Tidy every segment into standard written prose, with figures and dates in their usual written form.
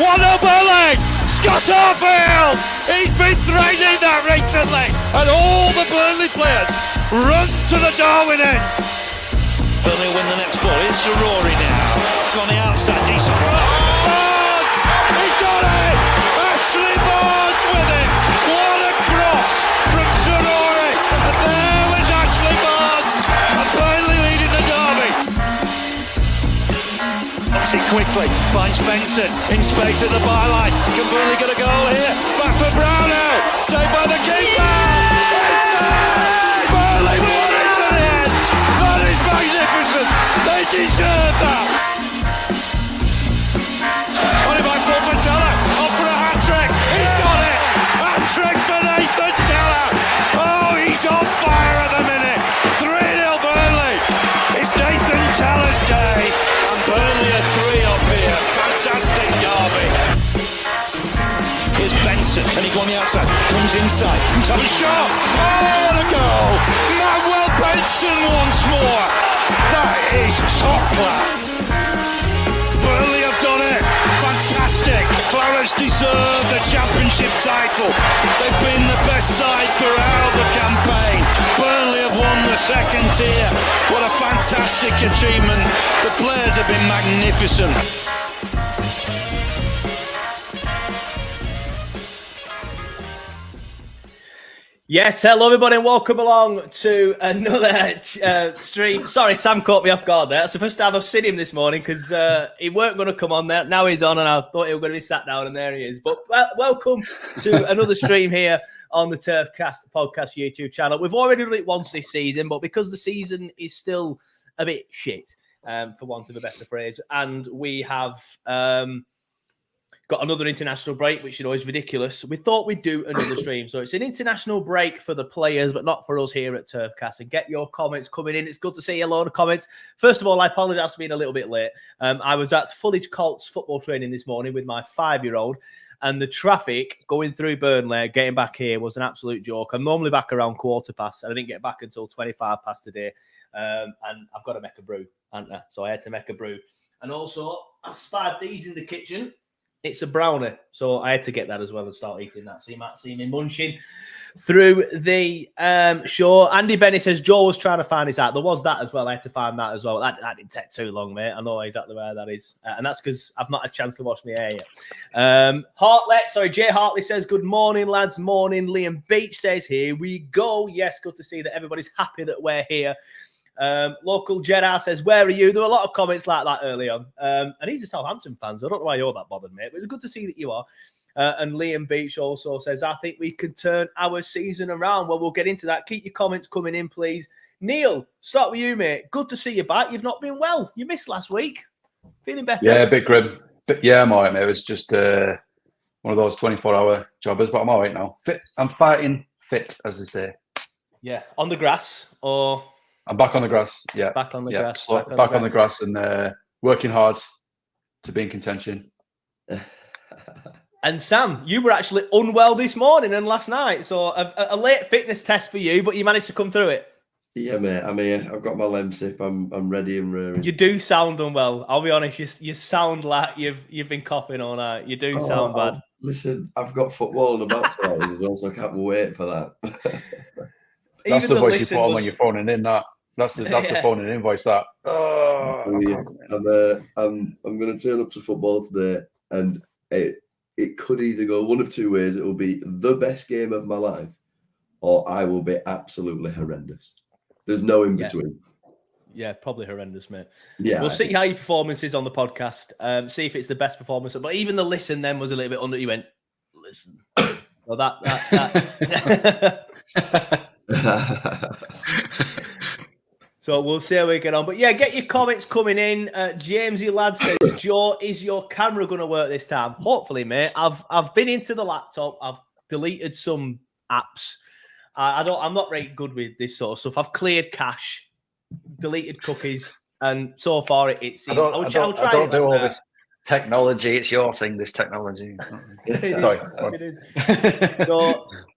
What a bully! Scott Arfield! He's been threatening that recently, and all the Burnley players run to the Darwin end. Burnley win the next ball. It's Rory now. On the outside, decent. Barnes! He got it! Ashley Barnes with it! What a cross from Rory! And there was Ashley Barnes! And Burnley leading the derby. Knocks it quickly. Finds Benson in space at the byline. Can Burnley get a goal here? Back for Brownell. Saved by the keeper! Burnley won it to the end! That is magnificent! They deserve that! On it by Paul Teller. Off for a hat-trick. He's got it! Hat-trick for Nathan Teller! Oh, he's on fire at the minute! 3-0 Burnley! It's Nathan Teller's day, and Burnley are 3 up here. Fantastic derby! Here's Benson. Can he go on the outside? Comes inside. Have a shot. Oh, what a goal! Manuel Benson once more! That is top class! Burnley have done it! Fantastic! Clarence deserve the championship title. They've been the best side throughout the campaign. Burnley have won the second tier. What a fantastic achievement. The players have been magnificent. Yes, hello everybody and welcome along to another stream. Sorry, Sam caught me off guard there. That's the first time I've seen him this morning because he weren't going to come on there. Now he's on and I thought he was going to be sat down and there he is. But welcome to another stream here on the TurfCast podcast YouTube channel. We've already done it once this season, but because the season is still a bit shit, for want of a better phrase, and we have... got another international break, which is ridiculous. We thought we'd do another stream. So it's an international break for the players, but not for us here at TurfCast. And get your comments coming in. It's good to see a lot of comments. First of all, I apologise for being a little bit late. I was at Fulham Colts football training this morning with my 5-year-old, and the traffic going through Burnley, getting back here was an absolute joke. I'm normally back around 15:15, and I didn't get back until 25 past today. And I've got to make a brew, haven't I? So I had to make a brew. And also, I spied these in the kitchen. It's a brownie, so I had to get that as well and start eating that. So you might see me munching through the show. Andy Benny says Joe was trying to find his hat. There was that as well. I had to find that as well. That didn't take too long, mate. I know exactly where that is. And that's because I've not had a chance to wash my hair yet. Jay Hartley says, good morning, lads. Morning. Liam Beach says, here we go. Yes, good to see that everybody's happy that we're here. Local Jeddah says, where are you? There were a lot of comments like that early on. And he's a Southampton fan, so I don't know why you're that bothered, mate. But it's good to see that you are. And Liam Beach also says, I think we can turn our season around. Well, we'll get into that. Keep your comments coming in, please. Neil, start with you, mate. Good to see you back. You've not been well. You missed last week. Feeling better? Yeah, a bit grim. But yeah, I'm all right, mate. It was just one of those 24-hour jobbers, but I'm all right now. Fit. I'm fighting fit, as they say. Yeah. On the grass or... I'm back on the grass. Yeah, back on the grass. Back on the grass and working hard to be in contention. And Sam, you were actually unwell this morning and last night, so a late fitness test for you, but you managed to come through it. Yeah, mate. I'm here. I've got my Lemsip. I'm ready and rearing. You do sound unwell. I'll be honest. You sound like you've been coughing all night. You do sound bad. Listen, I've got football in about 2 hours as well, so I can't wait for that. That's the voice you put on when you're phoning in. That's the phoning in voice. That. Oh, I'm going to turn up to football today, and it could either go one of two ways. It will be the best game of my life, or I will be absolutely horrendous. There's no in between. Yeah, probably horrendous, mate. Yeah, we'll see how your performance is on the podcast. See if it's the best performance. But even the listen then was a little bit under. You went, listen. Well, that. So we'll see how we get on. But yeah, get your comments coming in. Jamesy Lad says, Joe, is your camera going to work this time? Hopefully, mate. I've been into the laptop. I've deleted some apps. I'm not very good with this sort of stuff. I've cleared cache, deleted cookies, and so far it seems. I don't do all this. Technology, it's your thing, this technology.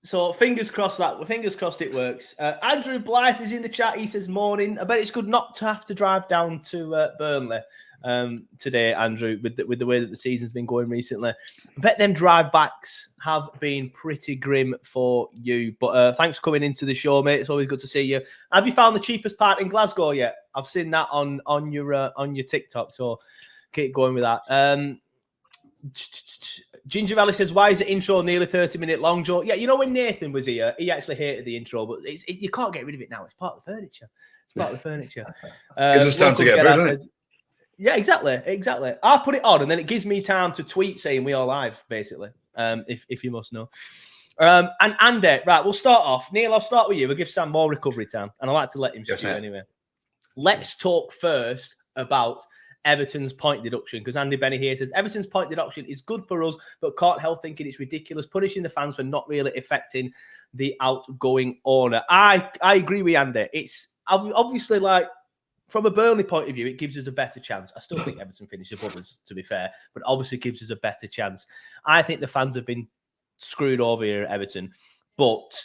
So fingers crossed it works. Andrew Blythe is in the chat. He says, morning. I bet it's good not to have to drive down to Burnley today, Andrew, with the way that the season's been going recently. I bet them drive backs have been pretty grim for you. But thanks for coming into the show, mate. It's always good to see you. Have you found the cheapest part in Glasgow yet? I've seen that on your TikTok, so keep going with that. Ginger Valley says, why is the intro nearly 30-minute long, Joe? Yeah, you know when Nathan was here, he actually hated the intro, but you can't get rid of it now. It's part of the furniture. Gives us time to get rid of it. Yeah, exactly. I put it on, and then it gives me time to tweet saying we are live, basically, if you must know. And Andy, right, we'll start off. Neil, I'll start with you. We'll give Sam more recovery time, and I like to let him stew anyway. Let's talk first about Everton's point deduction, because Andy Benny here says Everton's point deduction is good for us, but can't help thinking it's ridiculous, punishing the fans for not really affecting the outgoing owner. I agree with Andy. It's obviously, like, from a Burnley point of view, it gives us a better chance. I still think Everton finish above us, to be fair, but obviously gives us a better chance. I think the fans have been screwed over here at Everton, but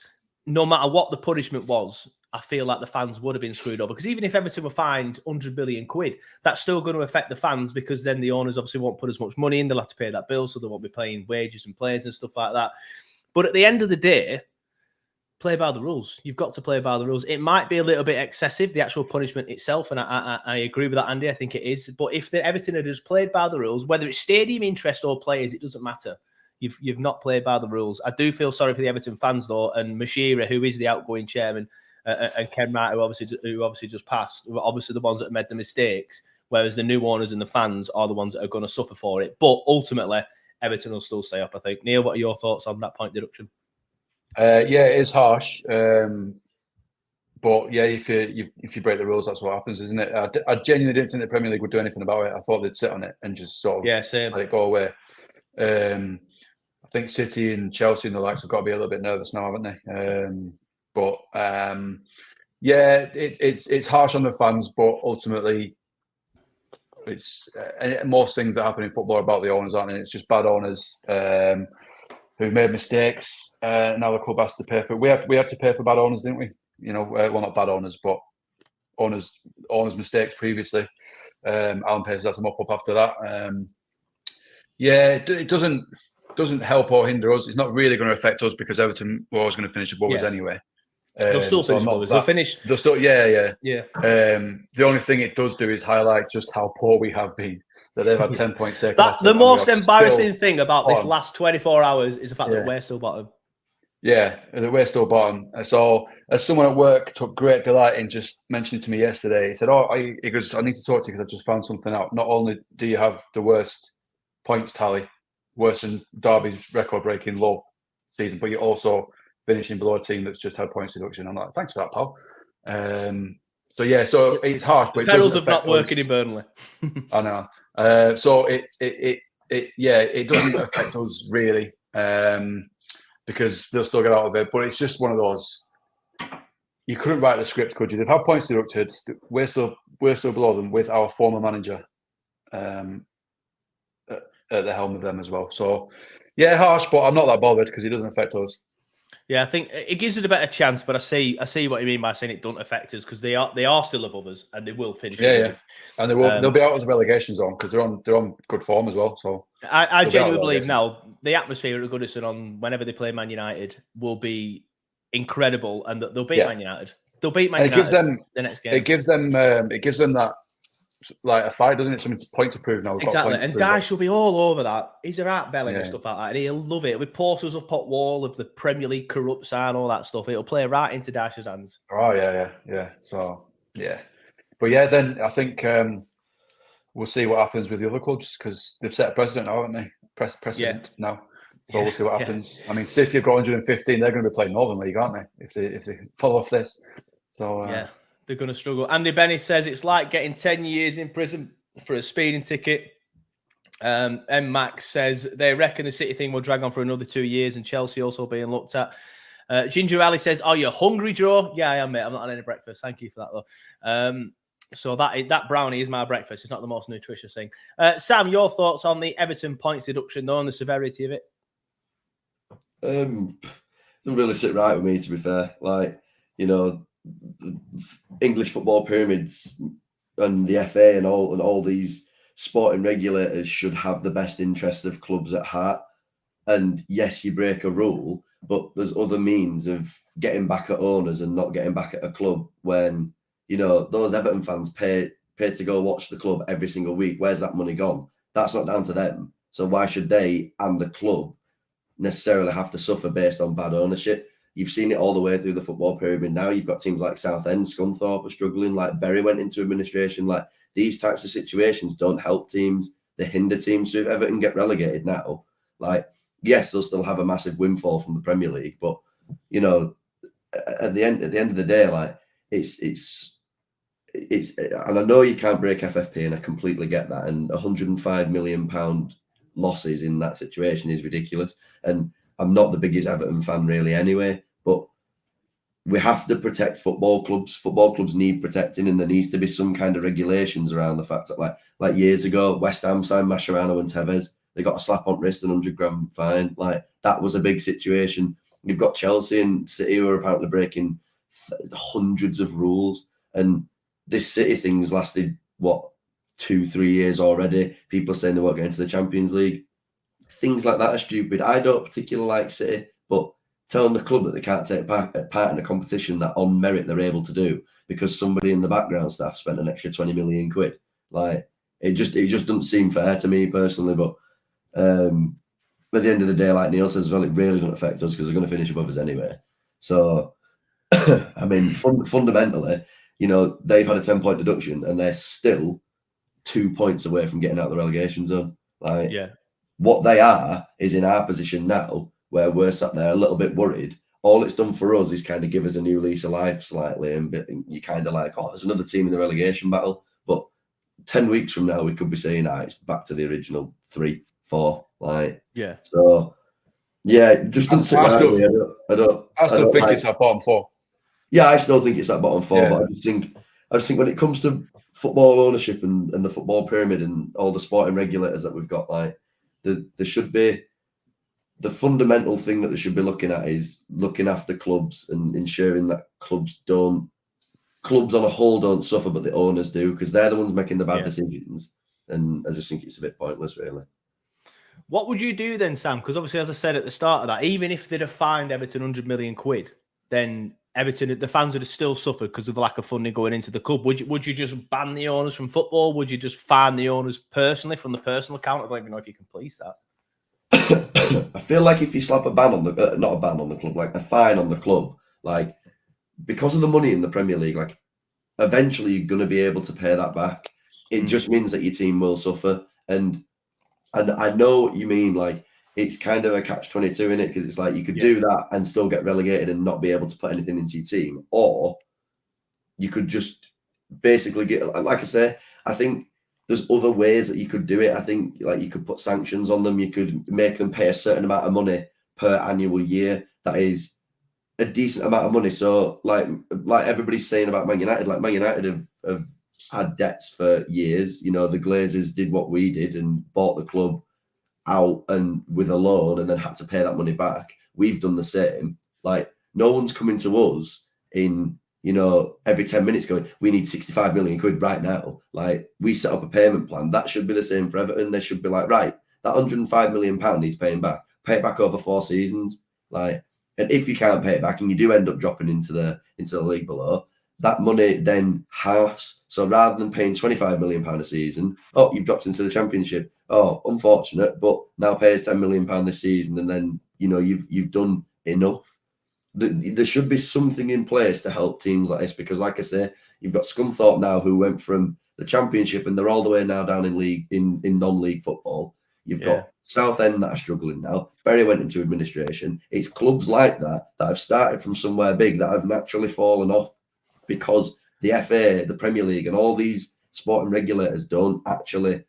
no matter what the punishment was, I feel like the fans would have been screwed over, because even if Everton were fined 100 billion quid, that's still going to affect the fans, because then the owners obviously won't put as much money in. They'll have to pay that bill, so they won't be paying wages and players and stuff like that. But at the end of the day, play by the rules. You've got to play by the rules. It might be a little bit excessive, the actual punishment itself, and I agree with that, Andy. I think it is. But if the Everton had just played by the rules, whether it's stadium interest or players, it doesn't matter. You've not played by the rules. I do feel sorry for the Everton fans, though, and Mashira, who is the outgoing chairman, and Ken Wright, who obviously just passed, were obviously the ones that have made the mistakes, whereas the new owners and the fans are the ones that are going to suffer for it. But ultimately, Everton will still stay up, I think. Neil, what are your thoughts on that point deduction? Yeah, it is harsh, but yeah, if you break the rules, that's what happens, isn't it? I genuinely didn't think the Premier League would do anything about it. I thought they'd sit on it and just sort of let it go away. I think City and Chelsea and the likes have got to be a little bit nervous now, haven't they? Yeah, it's harsh on the fans, but ultimately, it's most things that happen in football are about the owners, aren't they? It's just bad owners who made mistakes. Now the club has to pay for it. We had to pay for bad owners, didn't we? You know, well, not bad owners, but owners' mistakes previously. Alan Pace has to mop up after that. It doesn't help or hinder us. It's not really going to affect us, because Everton were always going to finish above us anyway. They'll still finish above us. They'll finish. They'll still, yeah. The only thing it does do is highlight just how poor we have been. That they've had 10 points taken. The most embarrassing thing about this last 24 hours is the fact that we're still bottom. Yeah, that we're still bottom. So, as someone at work took great delight in just mentioning to me yesterday, he said, he goes, I need to talk to you because I just found something out. Not only do you have the worst points tally, worse than Derby's record-breaking low season, but you're also finishing below a team that's just had points deduction. I'm like, thanks for that, pal. So it's harsh, but pedals of not working in Burnley. I know. So it doesn't affect us really, because they'll still get out of it. But it's just one of those. You couldn't write the script, could you? They've had points deducted. We're still below them with our former manager at the helm of them as well. So yeah, harsh, but I'm not that bothered because it doesn't affect us. Yeah, I think it gives us a better chance, but I see what you mean by saying it doesn't affect us, because they are still above us and they will finish. Yeah, and they'll be out of the relegation zone because they're on good form as well. So I genuinely believe now the atmosphere at Goodison on whenever they play Man United will be incredible, and they'll beat Man United. They'll beat Man United the next game. It gives them that like a fight, doesn't it? Some point to prove now. Exactly, and Dyche will be all over that. He's a right belly and stuff like that, and he'll love it. With posters up at wall of the Premier League corrupt sign, all that stuff, it'll play right into Dyche's hands. Oh yeah. So but then I think we'll see what happens with the other clubs, because they've set a precedent now, haven't they? Precedent now. So we'll see what happens. I mean, City have got 115. They're going to be playing Northern League, aren't they? If they follow off this. So they're going to struggle. Andy Benny says it's like getting 10 years in prison for a speeding ticket. M. Max says they reckon the City thing will drag on for another 2 years, and Chelsea also being looked at. Ginger Ali says, "Are you hungry, Joe?" Yeah, I am, mate. I'm not had any breakfast. Thank you for that, though. So that brownie is my breakfast. It's not the most nutritious thing. Sam, your thoughts on the Everton points deduction, though, and the severity of it? Doesn't really sit right with me, to be fair. Like, the English football pyramids and the FA and all these sporting regulators should have the best interest of clubs at heart. And yes, you break a rule, but there's other means of getting back at owners and not getting back at a club when, those Everton fans pay to go watch the club every single week. Where's that money gone? That's not down to them. So why should they and the club necessarily have to suffer based on bad ownership? You've seen it all the way through the football pyramid. Now you've got teams like Southend, Scunthorpe are struggling, like Bury went into administration. Like, these types of situations don't help teams. They hinder teams. So if Everton get relegated now, like, yes, they'll still have a massive windfall from the Premier League, but at the end of the day, like, it's and I know you can't break FFP, and I completely get that. And £105 million losses in that situation is ridiculous. And I'm not the biggest Everton fan really anyway, but we have to protect football clubs. Football clubs need protecting, and there needs to be some kind of regulations around the fact that, like years ago, West Ham signed Mascherano and Tevez. They got a slap on wrist and £100,000 fine. Like, that was a big situation. You've got Chelsea and City who are apparently breaking hundreds of rules, and this City thing's lasted 2-3 years already. People are saying they won't get into the Champions League. Things like that are stupid. I don't particularly like City, but telling the club that they can't take part in a competition that on merit they're able to do because somebody in the background staff spent an extra 20 million quid, like, it just doesn't seem fair to me personally. But at the end of the day, like Neil says, well, it really doesn't affect us because they're going to finish above us anyway. So, I mean, fundamentally, they've had a 10-point deduction and they're still 2 points away from getting out of the relegation zone. Like, yeah. What they are is in our position now, where we're sat there a little bit worried. All it's done for us is kind of give us a new lease of life slightly, and you kind of like, oh, there's another team in the relegation battle. But 10 weeks from now, we could be saying, it's back to the original 3, 4. Like, yeah. So, yeah, it just doesn't sit right with me. I still think it's at bottom 4. Yeah, I still think it's at bottom 4, but I just think when it comes to football ownership and the football pyramid and all the sporting regulators that we've got, like, there should be the fundamental thing that they should be looking at is looking after clubs and ensuring that clubs on a whole don't suffer, but the owners do, because they're the ones making the bad decisions. And I just think it's a bit pointless, really. What would you do then, Sam? Because obviously, as I said at the start of that, even if they'd have fined Everton £100 million, then Everton, the fans would have still suffered because of the lack of funding going into the club. Would you just ban the owners from football? Would you just fine the owners personally from the personal account? I don't even know if you can police that. I feel like if you slap a ban on the not a ban on the club, like a fine on the club, like, because of the money in the Premier League, like, eventually you're going to be able to pay that back. It just means that your team will suffer. And I know what you mean, like, it's kind of a catch-22 in it, because it's like you could do that and still get relegated and not be able to put anything into your team, or you could just basically get, like I say, I think there's other ways that you could do it. I think, like, you could put sanctions on them. You could make them pay a certain amount of money per annual year. That is a decent amount of money. So, like everybody's saying about Man United, like, Man United have had debts for years. The Glazers did what we did and bought the club out and with a loan, and then had to pay that money back. We've done the same. Like, no one's coming to us in, every 10 minutes going, we need 65 million quid right now. Like, we set up a payment plan. That should be the same for Everton. They should be like, right, that £105 million needs paying back. Pay it back over 4 seasons. Like, and if you can't pay it back and you do end up dropping into the league below, that money then halves. So rather than paying £25 million a season, oh, you've dropped into the Championship. Oh, unfortunate, but now pay us £10 million this season, and then you've done enough. There should be something in place to help teams like this, because, like I say, you've got Scunthorpe now who went from the Championship and they're all the way now down in league in non-league football. You've got Southend that are struggling now. Bury went into administration. It's clubs like that have started from somewhere big that have naturally fallen off because the FA, the Premier League, and all these sporting regulators don't actually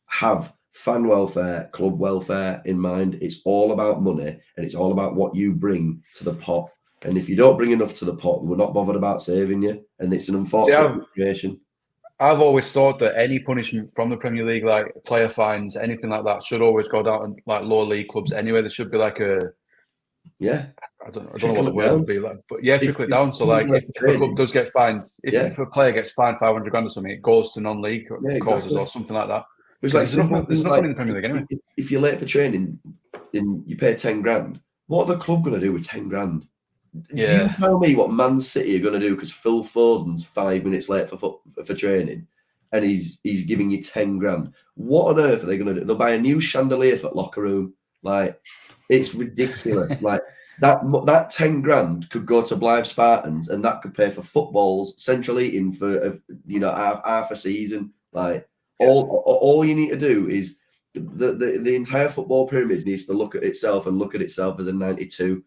have fan welfare, club welfare in mind. It's all about money, and it's all about what you bring to the pot. And if you don't bring enough to the pot, we're not bothered about saving you. And it's an unfortunate situation. I've always thought that any punishment from the Premier League, like player fines, anything like that, should always go down to like lower league clubs anyway. There should be like I don't know what the word would be like, but yeah, trickle it down. So like, if a club does get fined, if a player gets fined 500 grand or something, it goes to non-league causes or something like that. It's like there's nothing in the Premier League anyway. If you're late for training and you pay 10 grand, what are the club going to do with 10 grand? Yeah. You tell me what Man City are going to do because Phil Foden's 5 minutes late for training and he's giving you 10 grand. What on earth are they going to do? They'll buy a new chandelier for the locker room. Like, it's ridiculous. Like, that 10 grand could go to Blythe Spartans and that could pay for footballs, central eating for half a season. Like, all you need to do is the entire football pyramid needs to look at itself as a 92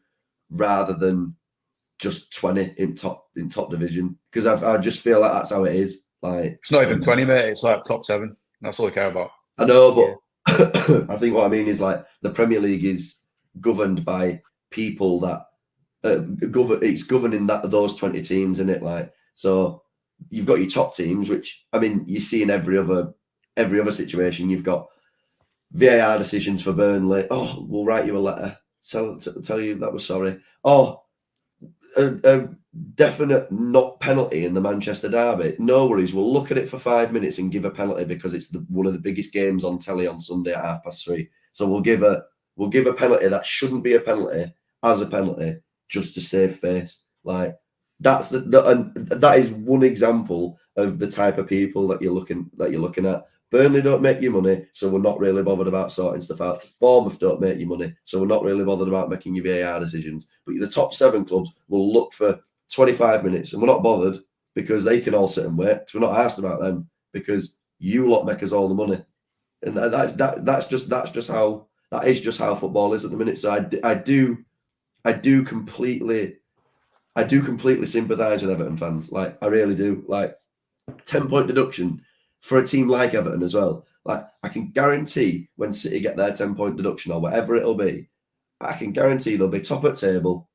rather than just 20 in top division, because I just feel like that's how it is. Like, it's not even 20, mate. It's like top 7. That's all I care about. I know, but I think what I mean is like the Premier League is governed by people that it's governing those 20 teams, isn't it? Like, so you've got your top teams, which I mean you see in every other situation. You've got VAR decisions for Burnley. Oh, we'll write you a letter. Tell you that we're sorry. Oh, a definite not penalty in the Manchester derby. No worries. We'll look at it for 5 minutes and give a penalty because it's one of the biggest games on telly on Sunday at 3:30. So we'll give a penalty that shouldn't be a penalty as a penalty just to save face. Like, that's and that is one example of the type of people that you're looking at. Burnley don't make you money, so we're not really bothered about sorting stuff out. Bournemouth don't make you money, so we're not really bothered about making your VAR decisions. But the top 7 clubs will look for 25 minutes, and we're not bothered because they can all sit and wait. So we're not asked about them because you lot make us all the money, and that's just how football is at the minute. So I do completely sympathise with Everton fans. Like, I really do. Like, 10-point deduction for a team like Everton as well. Like, I can guarantee when City get their 10-point deduction or whatever it'll be, I can guarantee they'll be top at table.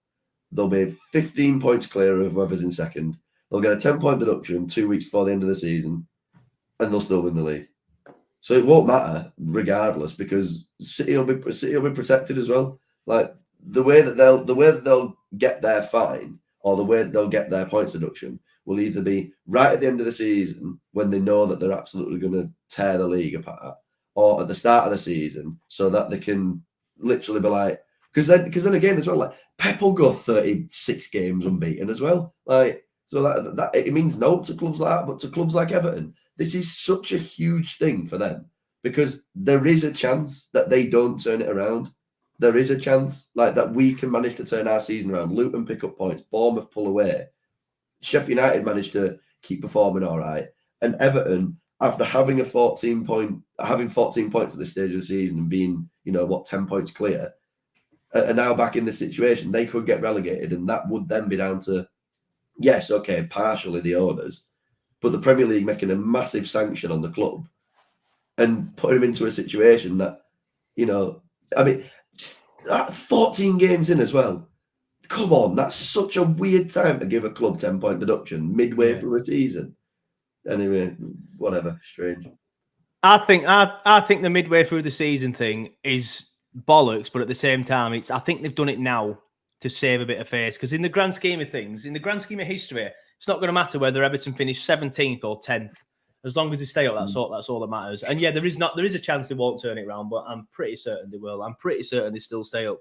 They'll be 15 points clear of whoever's in second. They'll get a 10-point deduction 2 weeks before the end of the season, and they'll still win the league. So it won't matter regardless because City will be protected as well. Like, the way that they'll get their fine or the way that they'll get their points deduction will either be right at the end of the season when they know that they're absolutely going to tear the league apart, or at the start of the season so that they can literally be like, because then again as well, like, Pep will go 36 games unbeaten as well. Like, so that it means no to clubs like that, but to clubs like Everton, this is such a huge thing for them because there is a chance that they don't turn it around. There is a chance like that we can manage to turn our season around. Luton pick up points, Bournemouth pull away. Sheffield United managed to keep performing all right, and Everton, after having 14 points at this stage of the season and being 10 points clear, are now back in this situation. They could get relegated, and that would then be down to, yes, okay, partially the owners, but the Premier League making a massive sanction on the club and putting them into a situation that, I mean, 14 games in as well. Come on, that's such a weird time to give a club 10-point deduction midway through a season. Anyway, whatever, strange. I think the midway through the season thing is bollocks, but at the same time, I think they've done it now to save a bit of face. Because in the grand scheme of things, in the grand scheme of history, it's not going to matter whether Everton finish 17th or 10th. As long as they stay up, that's all that matters. And yeah, there is a chance they won't turn it around, but I'm pretty certain they will. I'm pretty certain they still stay up.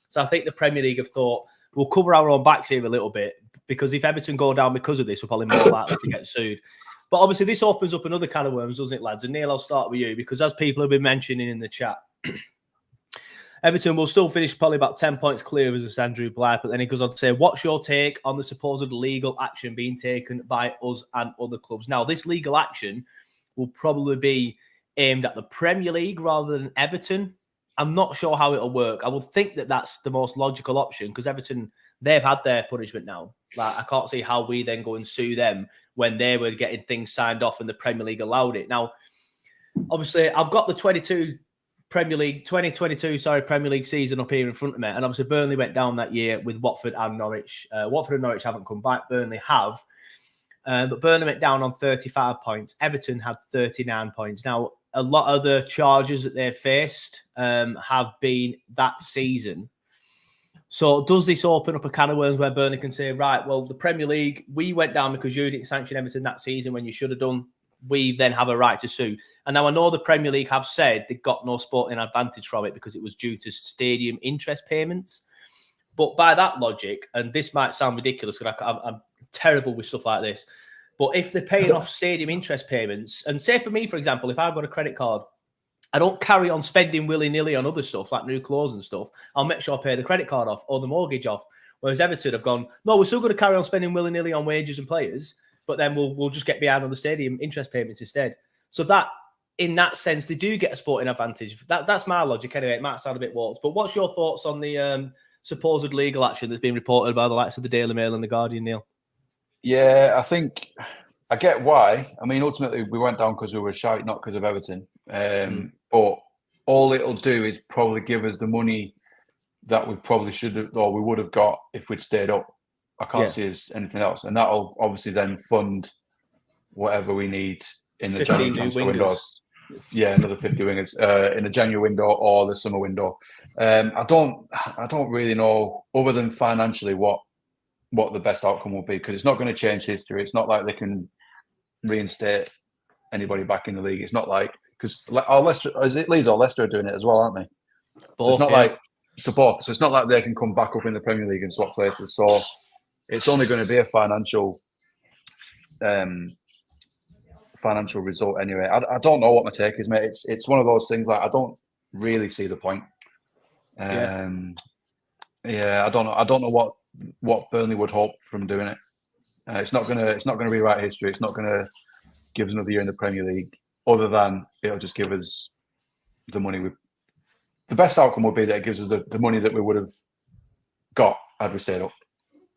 So I think the Premier League have thought, we'll cover our own backs here a little bit, because if Everton go down because of this, we're probably more likely to get sued. But obviously, this opens up another can of worms, doesn't it, lads? And Neil, I'll start with you, because as people have been mentioning in the chat, Everton will still finish probably about 10 points clear as Andrew Blythe, but then he goes on to say, what's your take on the supposed legal action being taken by us and other clubs? Now, this legal action will probably be aimed at the Premier League rather than Everton. I'm not sure how it'll work. I would think that that's the most logical option because Everton, they've had their punishment now. Like, I can't see how we then go and sue them when they were getting things signed off and the Premier League allowed it. Now, obviously, I've got the 2022 Premier League season up here in front of me. And obviously, Burnley went down that year with Watford and Norwich. Watford and Norwich haven't come back. Burnley have. But Burnley went down on 35 points. Everton had 39 points. Now, a lot of the charges that they've faced have been that season. So does this open up a can of worms where Burnley can say, right, well, the Premier League, we went down because you didn't sanction Everton that season when you should have done. We then have a right to sue. And now I know the Premier League have said they got no sporting advantage from it because it was due to stadium interest payments. But by that logic, and this might sound ridiculous because I'm terrible with stuff like this, but if they're paying off stadium interest payments, and say for me, for example, if I've got a credit card, I don't carry on spending willy-nilly on other stuff like new clothes and stuff. I'll make sure I pay the credit card off or the mortgage off. Whereas Everton have gone, no, we're still going to carry on spending willy-nilly on wages and players, but then we'll just get behind on the stadium interest payments instead. So that, in that sense, they do get a sporting advantage. That's my logic anyway. It might sound a bit warped, but what's your thoughts on the supposed legal action that's been reported by the likes of the Daily Mail and the Guardian, Neil? Yeah, I think I get why. I mean, ultimately, we went down because we were shite, not because of Everton. But all it'll do is probably give us the money that we probably should have, or we would have got if we'd stayed up. I can't see as anything else. And that'll obviously then fund whatever we need in the January transfer windows. Yeah, another 50 wingers in the January window or the summer window. I don't really know, other than financially, what the best outcome will be, because it's not going to change history. It's not like they can reinstate anybody back in the league. It's not like, because Leicester, is it Leeds or Leicester are doing it as well, aren't they? Both, it's not like both. So it's not like they can come back up in the Premier League and swap places. So it's only going to be a financial result anyway. I don't know what my take is, mate. It's one of those things, like, I don't really see the point. I don't know what Burnley would hope from doing it. It's not gonna rewrite history. It's not gonna give us another year in the Premier League, other than it'll just give us the money. The best outcome would be that it gives us the money that we would have got had we stayed up.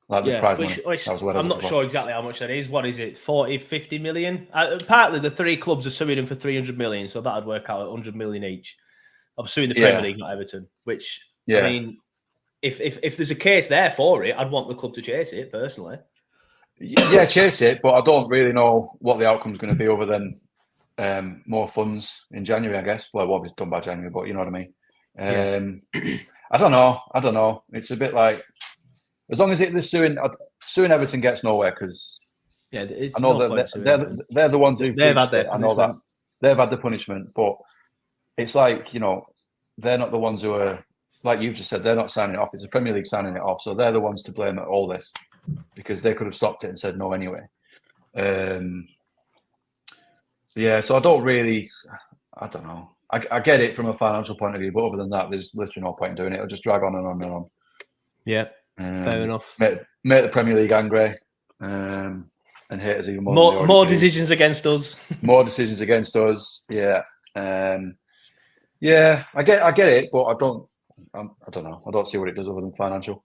Like the prize money. Which I'm not sure exactly how much that is. What is it? 40, 50 million? Partly the three clubs are suing them for 300 million, so that'd work out at 100 million each. Of suing the Premier League, not Everton. Which, I mean, if there's a case there for it, I'd want the club to chase it, personally. Yeah, chase it, but I don't really know what the outcome's going to be, other than more funds in January, I guess. Well, it won't be done by January, but you know what I mean. I don't know. It's a bit like, as long as they're suing Everton gets nowhere, because I know that they're the ones who've had it. I know that they've had the punishment, but it's like, you know, they're not the ones who are, like you've just said, they're not signing it off. It's the Premier League signing it off, so they're the ones to blame at all this, because they could have stopped it and said no anyway. So I don't know. I get it from a financial point of view, but other than that, there's literally no point in doing it. It'll just drag on and on and on. Yeah, fair enough. Make the Premier League angry, and hate us even more. More decisions against us. More decisions against us. Yeah. I get it, but I don't know. I don't see what it does other than financial.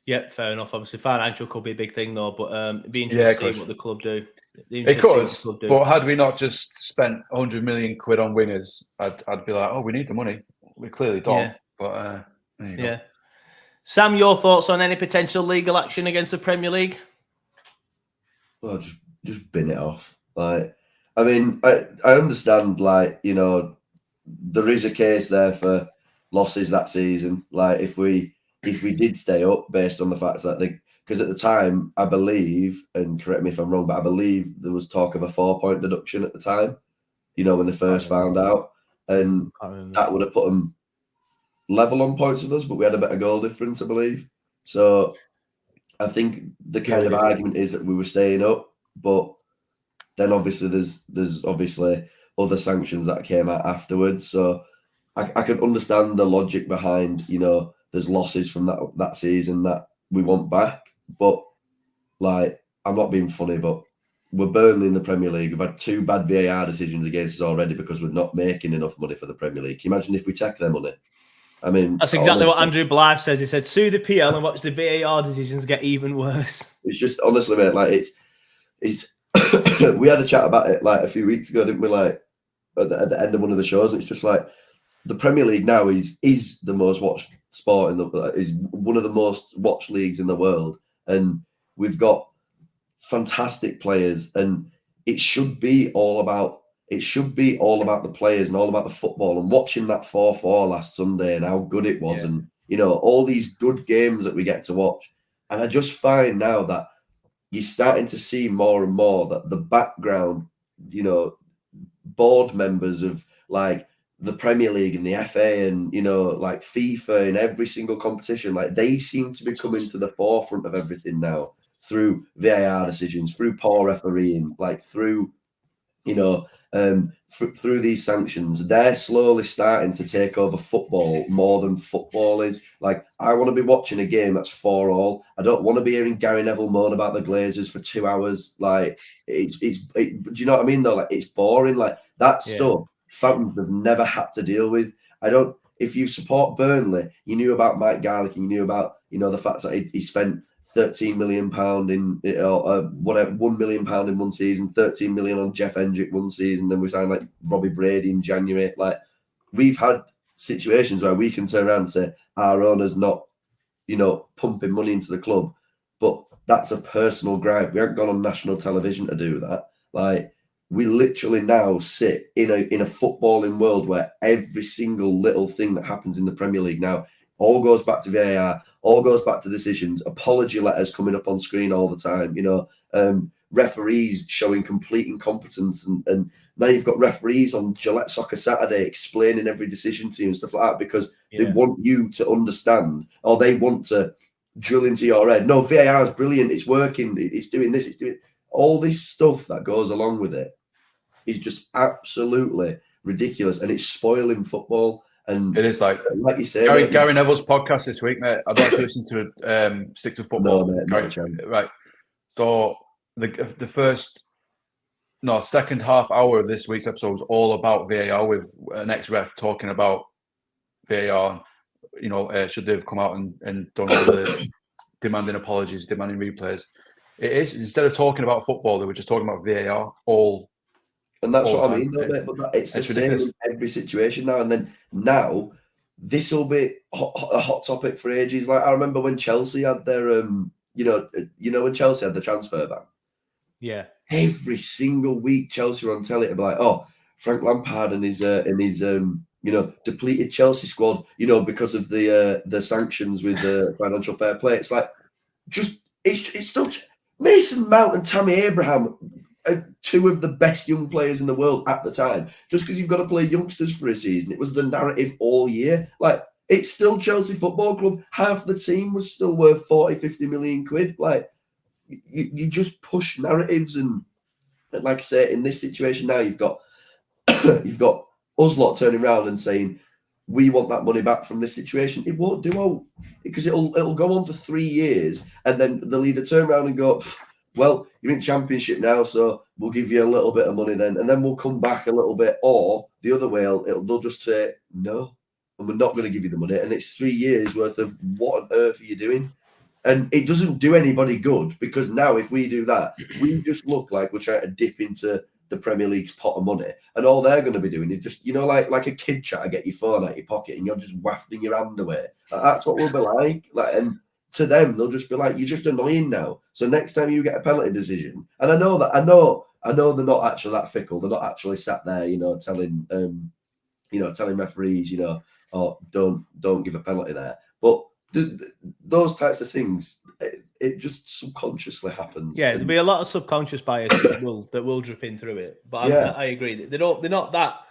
Yeah, fair enough. Obviously, financial could be a big thing, though, but it'd be interesting to see what the club do. It could, but had we not just spent 100 million quid on wingers, I'd be like, oh, we need the money. We clearly don't. Yeah. But there you go. Sam, your thoughts on any potential legal action against the Premier League? Well, just bin it off. Like, I mean, I understand, like, you know, there is a case there for losses that season. Like, if we did stay up based on the fact that because at the time, I believe, and correct me if I'm wrong, but I believe there was talk of a 4-point deduction at the time, you know, when they first found out. And that would have put them level on points with us, but we had a better goal difference, I believe. So I think the kind of argument is that we were staying up, but then obviously there's obviously other sanctions that came out afterwards. So I can understand the logic behind, you know, there's losses from that season that we want back. But, like, I'm not being funny, but we're Burnley in the Premier League. We've had 2 bad VAR decisions against us already because we're not making enough money for the Premier League. Can you imagine if we take their money? I mean, that's exactly what Andrew Blythe says. He said, sue the PL and watch the VAR decisions get even worse. It's just, honestly, mate, like, it's we had a chat about it, like, a few weeks ago, didn't we? Like, at the end of one of the shows, and it's just like, the Premier League now is the most watched sport is one of the most watched leagues in the world. And we've got fantastic players, and it should be all about the players and all about the football. And watching that 4-4 last Sunday and how good it was, and all these good games that we get to watch. And I just find now that you're starting to see more and more that the background, board members of like the Premier League and the FA and, like FIFA in every single competition, like they seem to be coming to the forefront of everything now through VAR decisions, through poor refereeing, like through, through these sanctions. They're slowly starting to take over football more than football is. Like, I want to be watching a game that's 4-4. I don't want to be hearing Gary Neville moan about the Glazers for 2 hours. Like, do you know what I mean though? Like, it's boring. Like, that stuff fans have never had to deal with. If you support Burnley, you knew about Mike Garlick, and you knew about, the fact that he spent £13 million in whatever, £1 million in one season, 13 million on Jeff Hendrick one season. Then we signed like Robbie Brady in January. Like, we've had situations where we can turn around and say our owner's not, pumping money into the club, but that's a personal gripe. We haven't gone on national television to do that. Like, we literally now sit in a footballing world where every single little thing that happens in the Premier League now all goes back to VAR, all goes back to decisions, apology letters coming up on screen all the time, referees showing complete incompetence. And now you've got referees on Gillette Soccer Saturday explaining every decision to you and stuff like that because they want you to understand, or they want to drill into your head. No, VAR is brilliant. It's working. It's doing this. It's doing all this stuff that goes along with it. Is just absolutely ridiculous, and it's spoiling football. And it is like you say, Gary Neville's podcast this week, mate. I'd like to listen to it. Stick to football, no, mate, right? So second half hour of this week's episode was all about VAR with an ex-ref talking about VAR. Should they have come out and done all the demanding apologies, demanding replays? It is, instead of talking about football, they were just talking about VAR all. And that's what I mean, though, mate. But it's the same in every situation now. And then now, this will be a hot topic for ages. Like, I remember when Chelsea had their, when Chelsea had the transfer ban. Yeah. Every single week, Chelsea were on telly to be like, oh, Frank Lampard and his depleted Chelsea squad, because of the sanctions with the financial fair play. It's like, it's still Mason Mount and Tammy Abraham. Two of the best young players in the world at the time. Just because you've got to play youngsters for a season, it was the narrative all year. Like, it's still Chelsea Football Club. Half the team was still worth 40-50 million quid. Like, you just push narratives, and like I say, in this situation now, you've got us lot turning around and saying we want that money back from this situation. It won't do, because it'll go on for 3 years, and then they'll either turn around and go, well, you're in Championship now, so we'll give you a little bit of money then, and then we'll come back a little bit. Or the other way, they'll just say, no, and we're not going to give you the money. And it's 3 years worth of what on earth are you doing? And it doesn't do anybody good, because now if we do that, we just look like we're trying to dip into the Premier League's pot of money. And all they're going to be doing is just, like a kid trying to get your phone out your pocket and you're just wafting your hand away. That's what we'll be like. And to them, they'll just be like, you're just annoying now. So next time you get a penalty decision, and I know they're not actually that fickle. They're not actually sat there, telling referees, oh, don't give a penalty there. But those types of things, it just subconsciously happens. Yeah, there'll be a lot of subconscious bias that will drip in through it. But I agree. They're not that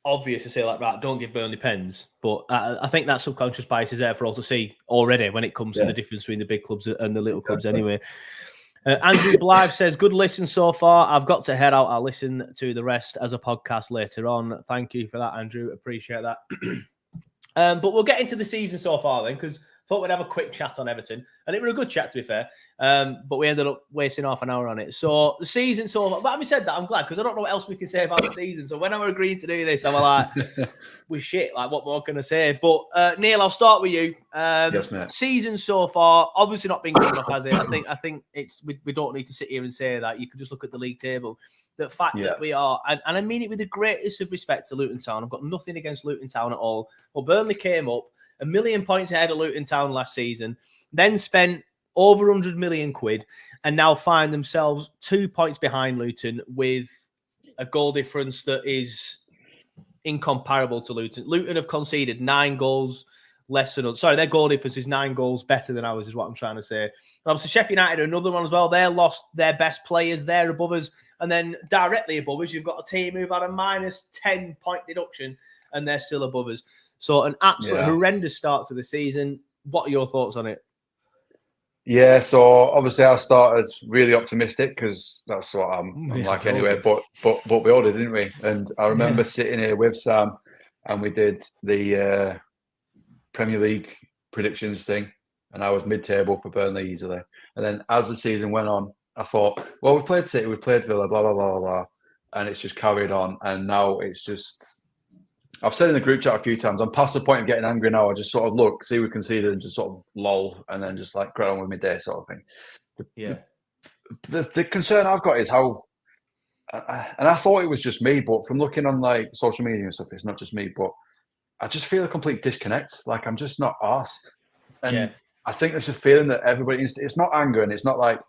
obvious to say, like, right, don't give Burnley pens. But I think that subconscious bias is there for all to see already when it comes to the difference between the big clubs and the little clubs anyway. Andrew Blythe says, good listen so far. I've got to head out. I'll listen to the rest as a podcast later on. Thank you for that, Andrew. Appreciate that. But we'll get into the season so far then, because I thought we'd have a quick chat on Everton. And it was a good chat, to be fair. But we ended up wasting half an hour on it. So the season so far. But having said that, I'm glad, because I don't know what else we can say about the season. So when I agreed to do this, I'm like, we're shit. Like, what more can I say? But Neil, I'll start with you. Yes, mate. Season so far, obviously not been good enough, has it? I think it's we don't need to sit here and say that. You can just look at the league table. The fact that we are, and I mean it with the greatest of respect to Luton Town. I've got nothing against Luton Town at all. Well, Burnley came up 1 million points ahead of Luton Town last season, then spent over 100 million quid and now find themselves 2 points behind Luton with a goal difference that is incomparable to Luton. Luton have conceded 9 goals less than us. Sorry, their goal difference is 9 goals better than ours, is what I'm trying to say. And obviously, Sheffield United are another one as well. They lost their best players. They're above us. And then directly above us, you've got a team who've had a minus 10 point deduction, and they're still above us. So an absolute horrendous start to the season. What are your thoughts on it? Yeah, so obviously I started really optimistic because that's what I'm like anyway. But we all did, didn't we? And I remember sitting here with Sam, and we did the Premier League predictions thing, and I was mid-table for Burnley easily. And then as the season went on, I thought, well, we played City, we played Villa, blah blah blah blah blah, and it's just carried on. And now it's just. I've said in the group chat a few times, I'm past the point of getting angry now. I just sort of look, see we conceded, and just sort of lol, and then just like crack on with my day, sort of thing. The concern I've got is how, and I thought it was just me, but from looking on like social media and stuff, it's not just me, but I just feel a complete disconnect. Like I'm just not asked, and I think there's a feeling that everybody. It's not anger, and it's not like,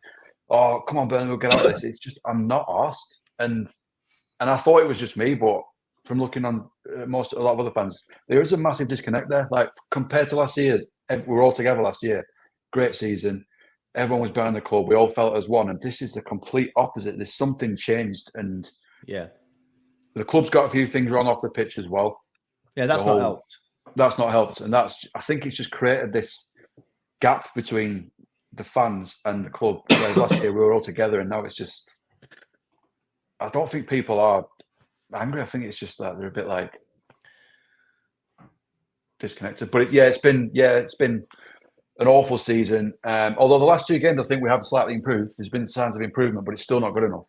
oh, come on, Burnley, we'll get out of this. It's just I'm not asked, and I thought it was just me, but. From looking on a lot of other fans, there is a massive disconnect there. Like compared to last year, we were all together last year. Great season. Everyone was behind the club. We all felt as one. And this is the complete opposite. There's something changed. And the club's got a few things wrong off the pitch as well. Yeah, that's not helped. That's not helped. And I think it's just created this gap between the fans and the club. Whereas last year we were all together, and now it's just, I don't think people are angry. I think it's just that they're a bit like disconnected. But it's been an awful season. Although the last 2 games, I think we have slightly improved. There's been signs of improvement, but it's still not good enough.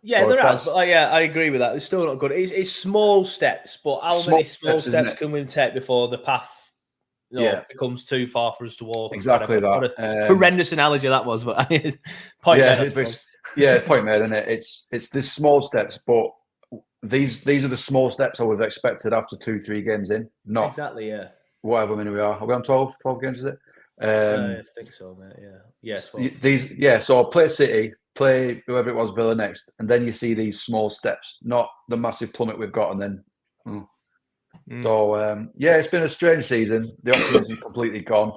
Yeah, there has. But I agree with that. It's still not good. It's small steps, but how many small steps can we take before the path becomes too far for us to walk? Exactly that. What a horrendous analogy that was, but point made. It's point made, isn't it? It's these small steps, but these are the small steps I would have expected after 2-3 games in. Not exactly, whatever many we are. Are we on 12 games, is it? I think so, mate. Yeah. So play City, play whoever it was, Villa next, and then you see these small steps, not the massive plummet we've got, and then. So it's been a strange season. The optimism is completely gone.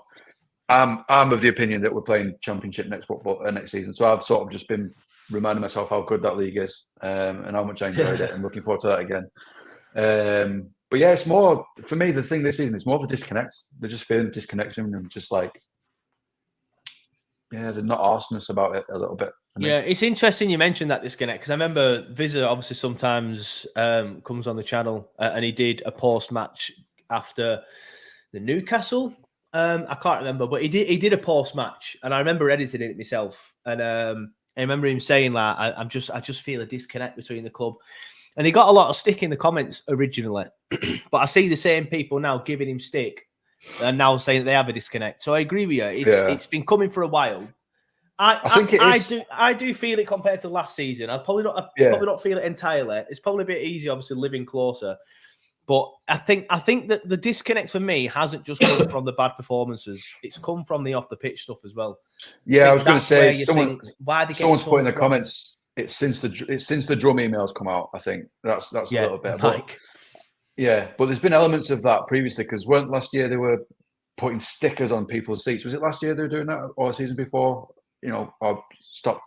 I'm of the opinion that we're playing Championship next season. So I've sort of just been reminding myself how good that league is and how much I enjoyed it, and looking forward to that again. But it's more for me. The thing this season is more of a disconnect. They're just feeling disconnection and just like they're not asking us about it a little bit. Yeah, it's interesting you mentioned that disconnect because I remember Vizza obviously sometimes comes on the channel and he did a post match after the Newcastle. I can't remember, but he did a post match, and I remember editing it myself. And I remember him saying like, I just feel a disconnect between the club, and he got a lot of stick in the comments originally, but I see the same people now giving him stick and now saying that they have a disconnect. So I agree with you. It's been coming for a while. I do feel it compared to last season. I probably not feel it entirely. It's probably a bit easier, obviously, living closer. But I think that the disconnect for me hasn't just come from the bad performances. It's come from the off the pitch stuff as well. Yeah, I was going to say someone's put in the comments. It's since the drum emails come out. I think that's a little bit. But there's been elements of that previously because weren't last year they were putting stickers on people's seats. Was it last year they were doing that, or the season before? Or stop.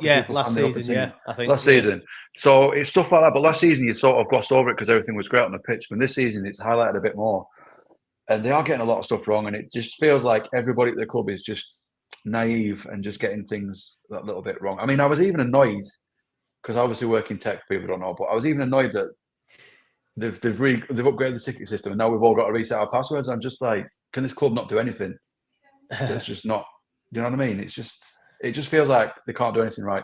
Last season. I think last season. So it's stuff like that. But last season you sort of glossed over it because everything was great on the pitch. But this season it's highlighted a bit more, and they are getting a lot of stuff wrong. And it just feels like everybody at the club is just naive and just getting things that little bit wrong. I mean, I was even annoyed because I obviously work in tech. People don't know, but I was even annoyed that they've upgraded the ticket system, and now we've all got to reset our passwords. I'm just like, can this club not do anything? It's just not. Do you know what I mean? It just feels like they can't do anything right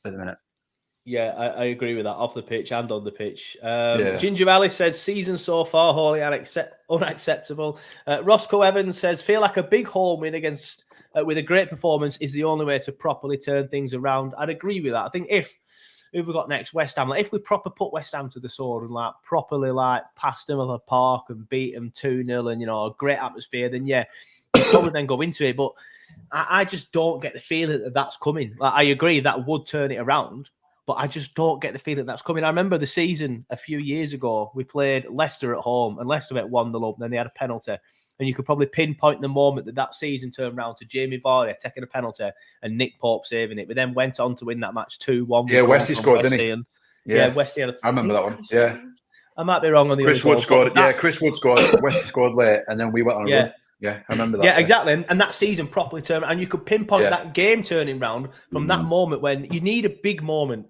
at the minute. Yeah, I agree with that. Off the pitch and on the pitch. Ginger Alice says, season so far, wholly unacceptable. Roscoe Evans says, feel like a big home win against, with a great performance is the only way to properly turn things around. I'd agree with that. I think if who we got next, West Ham, like if we proper put West Ham to the sword and like properly like passed them at the park and beat them 2-0 and, a great atmosphere, then yeah, we'd probably then go into it. But I just don't get the feeling that that's coming. Like, I agree that would turn it around, but I just don't get the feeling that's coming. I remember the season a few years ago, we played Leicester at home, and Leicester went 1-0 up, and then they had a penalty. And you could probably pinpoint the moment that season turned around to Jamie Vardy taking a penalty and Nick Pope saving it. We then went on to win that match 2-1. Yeah, Westy scored, didn't he? Yeah, Westy had I remember that one. Yeah. I might be wrong on the Chris other Wood scored. Chris Wood scored. Westy scored late, and then we went on a run. Yeah, I remember that. Yeah, exactly. And that season properly turned, and you could pinpoint that game turning round from that moment when you need a big moment.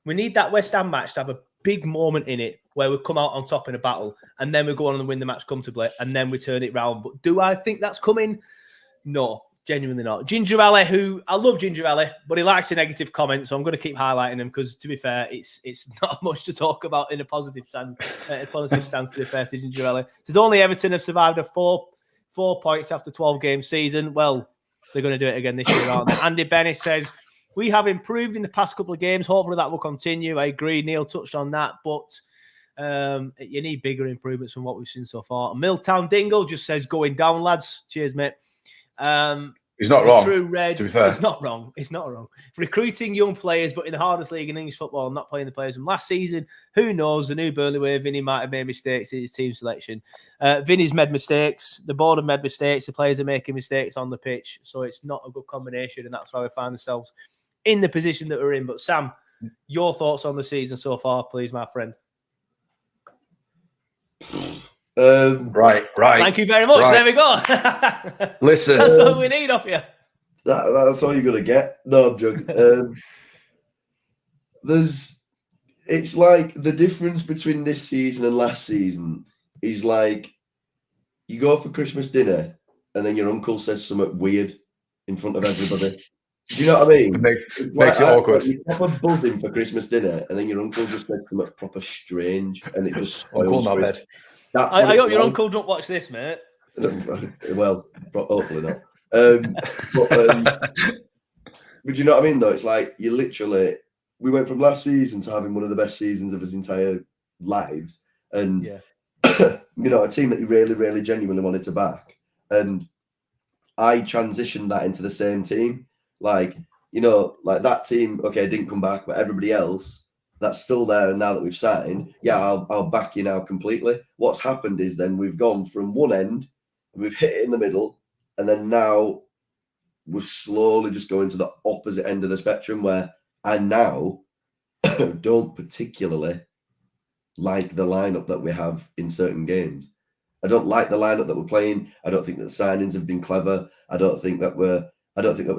We need that West Ham match to have a big moment in it where we come out on top in a battle, and then we go on and win the match comfortably, and then we turn it round. But do I think that's coming? No, genuinely not. Ginger Ali, who I love Ginger Ali, but he likes a negative comment, so I'm going to keep highlighting him because, to be fair, it's not much to talk about in a positive stance. To be fair to Ginger Ali, there's only Everton have survived a four points after 12 game season. Well, they're going to do it again this year, aren't they? Andy Bennett says, we have improved in the past couple of games. Hopefully that will continue. I agree. Neil touched on that, but you need bigger improvements from what we've seen so far. Milltown Dingle just says, going down, lads. Cheers, mate. He's not wrong. True Red. To be fair, It's not wrong. Recruiting young players, but in the hardest league in English football, not playing the players from last season. Who knows? The new Burnley way, Vinny might have made mistakes in his team selection. Vinny's made mistakes. The board have made mistakes. The players are making mistakes on the pitch. So it's not a good combination, and that's why we find ourselves in the position that we're in. But Sam, your thoughts on the season so far, please, my friend. Right. Thank you very much. Right. There we go. Listen, that's what we need off you. That's all you're gonna get. No, I'm joking. It's like the difference between this season and last season is like you go for Christmas dinner and then your uncle says something weird in front of everybody. Do you know what I mean? It makes it awkward. You're proper buzzing for Christmas dinner, and then your uncle just says something proper strange, and it just Uncle spoils not Christmas. bad. I hope your uncle don't watch this, mate. Well, hopefully not. But you know what I mean, though? It's like we went from last season to having one of the best seasons of his entire lives, and a team that he really, really genuinely wanted to back, and I transitioned that into the same team. Like that team, okay, didn't come back, but everybody else that's still there, and now that we've signed, I'll back you now completely. What's happened is then we've gone from one end, we've hit it in the middle, and then now we're slowly just going to the opposite end of the spectrum where I now don't particularly like the lineup that we have in certain games. I don't like the lineup that we're playing. I don't think that the signings have been clever. I don't think that we're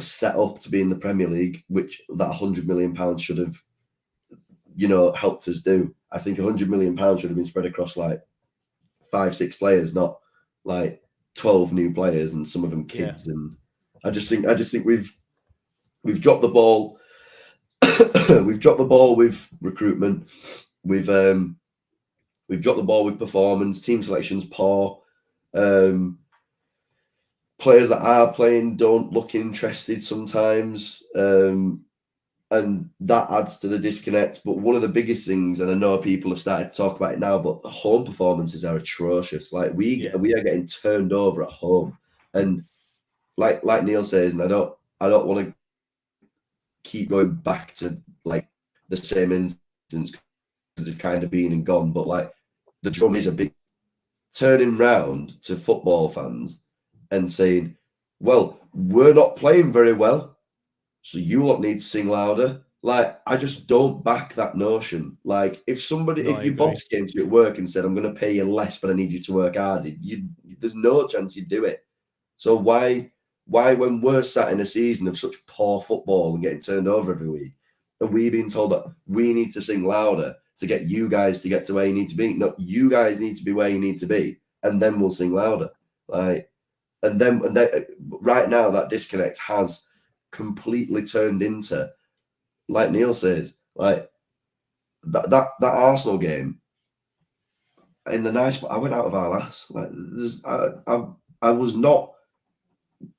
set up to be in the Premier League, which that £100 million should have, helped us do. I think £100 million should have been spread across like 5-6 players, not like 12 new players and some of them kids. Yeah. And I just think we've dropped the ball. We've dropped the ball with recruitment. We've dropped the ball with performance. Team selection's poor. Players that are playing don't look interested sometimes. And that adds to the disconnect. But one of the biggest things, and I know people have started to talk about it now, but the home performances are atrocious. Like we are getting turned over at home. And like Neil says, and I don't want to keep going back to like the same instance because it's kind of been and gone, but like the drum is a big turning round to football fans and saying, well, we're not playing very well, so you lot need to sing louder. Like, I just don't back that notion. Like, if your boss came to you at work and said, I'm going to pay you less, but I need you to work hard, there's no chance you'd do it. So why when we're sat in a season of such poor football and getting turned over every week, are we being told that we need to sing louder to get you guys to get to where you need to be? No, you guys need to be where you need to be, and then we'll sing louder. Like, and then right now that disconnect has completely turned into, like Neil says, like that Arsenal game. In the nice, I went out of our ass. Like, I was not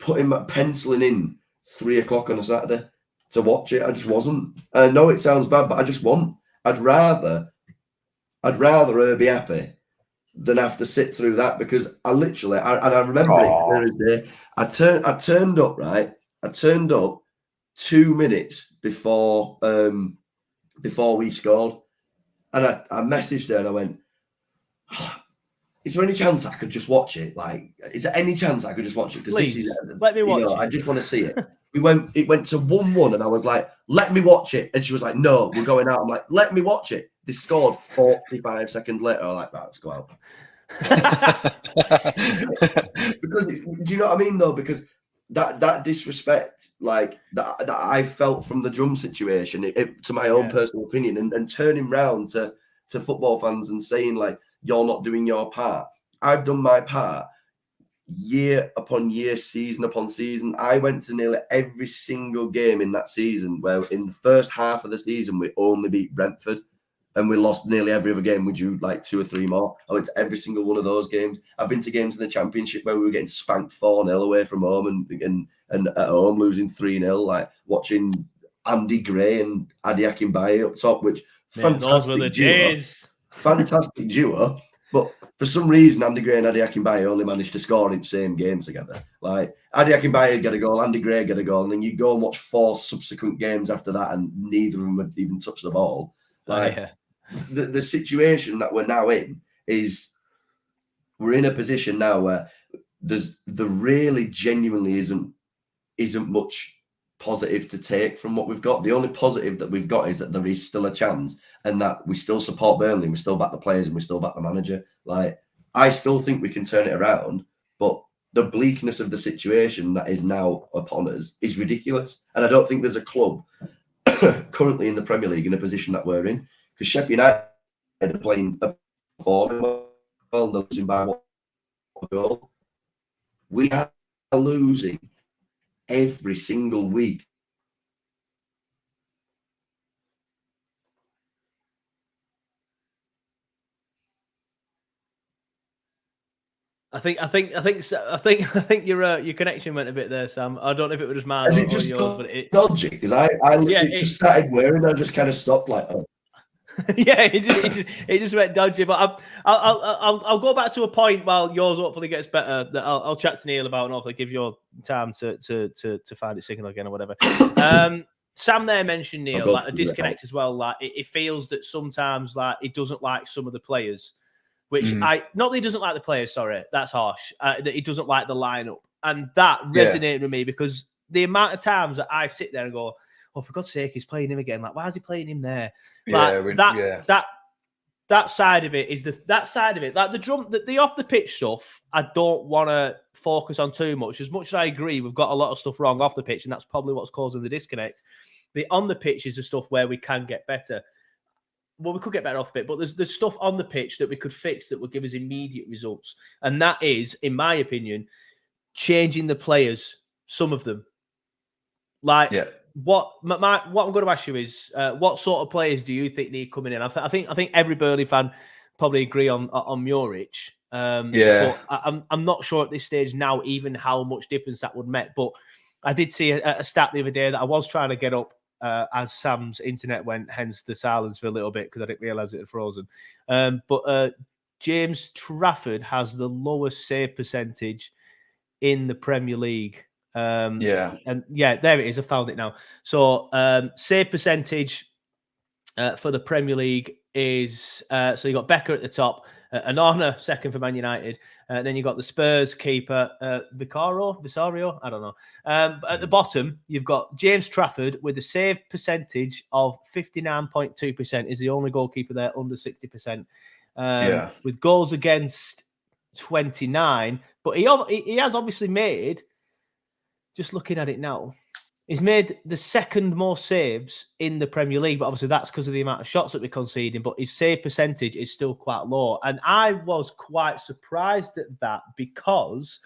penciling in 3 o'clock on a Saturday to watch it. I just wasn't. And I know it sounds bad, but I just want. I'd rather her be happy than have to sit through that, because I remember it Thursday. I turned up, right, I turned up 2 minutes before we scored, and I messaged her and I went, "Is there any chance I could just watch it? Like, is there any chance I could just watch it? Because this is, let me watch it. I just want to see it." It went to 1-1, and I was like, "Let me watch it," and she was like, "No, we're going out." I'm like, "Let me watch it." They scored 45 seconds later. I'm like, "Right, let's go out." Because do you know what I mean though? Because that disrespect, like that I felt from the drum situation, to my own personal opinion, and turning round to football fans and saying like, "You're not doing your part." I've done my part year upon year, season upon season. I went to nearly every single game in that season, where in the first half of the season we only beat Brentford. And we lost nearly every other game. We drew like 2 or 3 more. I went to every single one of those games. I've been to games in the Championship where we were getting spanked 4-0 away from home and at home losing 3-0, like watching Andy Gray and Adi Akinbaye up top, which those were the days. Fantastic duo. But for some reason, Andy Gray and Adi Akinbaye only managed to score in the same game together. Like Adi Akinbaye get a goal, Andy Gray get a goal, and then you go and watch 4 subsequent games after that, and neither of them had even touched the ball. Like, the situation that we're now in is we're in a position now where there really genuinely isn't much positive to take from what we've got. The only positive that we've got is that there is still a chance, and that we still support Burnley, we still back the players, and we still back the manager. Like, I still think we can turn it around, but the bleakness of the situation that is now upon us is ridiculous. And I don't think there's a club currently in the Premier League in a position that we're in. Because Sheffield United are playing performing well, they're losing by 1 goal. We are losing every single week. I think your connection went a bit there, Sam. I don't know if it was just mine or yours, but it dodgy, because I just started wearing. I just kind of stopped like, oh. Yeah, it just went dodgy. But I'll go back to a point while yours hopefully gets better. That I'll chat to Neil about, and hopefully give you time to find it signal again or whatever. Sam there mentioned, Neil, like a disconnect as well. Like it feels that sometimes like he doesn't like some of the players, which not that he doesn't like the players. Sorry, that's harsh. That he doesn't like the lineup, and that resonated with me because the amount of times that I sit there and go, "Oh, for God's sake, he's playing him again. Like, why is he playing him there?" Like, that side of it is that side of it. Like the off the pitch stuff, I don't want to focus on too much. As much as I agree, we've got a lot of stuff wrong off the pitch, and that's probably what's causing the disconnect. The on the pitch is the stuff where we can get better. Well, we could get better off the pitch, but there's stuff on the pitch that we could fix that would give us immediate results, and that is, in my opinion, changing the players. Some of them, like. Yeah. What I'm going to ask you is, what sort of players do you think need coming in? I think every Burnley fan probably agree on Muric. But I'm not sure at this stage now even how much difference that would make. But I did see a stat the other day that I was trying to get up as Sam's internet went, hence the silence for a little bit because I didn't realise it had frozen. But James Trafford has the lowest save percentage in the Premier League. And there it is. I found it now. So save percentage for the Premier League is so you got Becker at the top, Onana second for Man United, then you got the Spurs keeper Vicario, I don't know. At the bottom you've got James Trafford with a save percentage of 59.2%. Is the only goalkeeper there under 60%. With goals against 29, but he has obviously made. Just looking at it now, he's made the second most saves in the Premier League, but obviously that's because of the amount of shots that we're conceding, but his save percentage is still quite low. And I was quite surprised at that because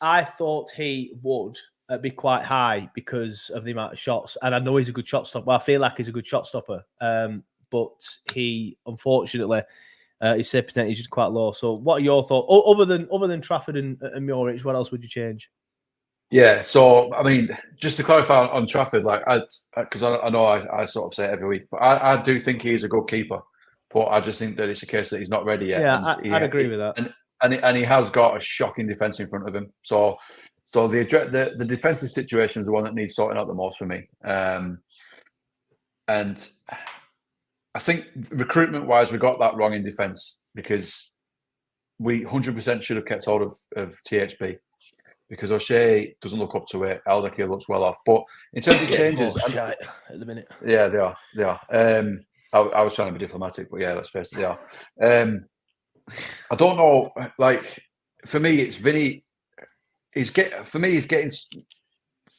I thought he would be quite high because of the amount of shots. And I know he's a good shot stopper. Well, I feel like he's a good shot stopper. But he, unfortunately, his save percentage is quite low. So what are your thoughts? Other than Trafford and Muric, what else would you change? Yeah, so I mean, just to clarify on Trafford, like, because I know I sort of say it every week, but I do think he's a good keeper, but I just think that it's a case that he's not ready yet. Yeah, I'd agree with that. And he has got a shocking defence in front of him. So So the defensive situation is the one that needs sorting out the most for me. And I think recruitment-wise, we got that wrong in defence because we 100% should have kept hold of THP because O'Shea doesn't look up to it. Alderkirk looks well off. But in terms of changes... at the minute. Yeah, they are. I was trying to be diplomatic, but yeah, let's face it, they are. I don't know, like, for me, it's Vinny... He's getting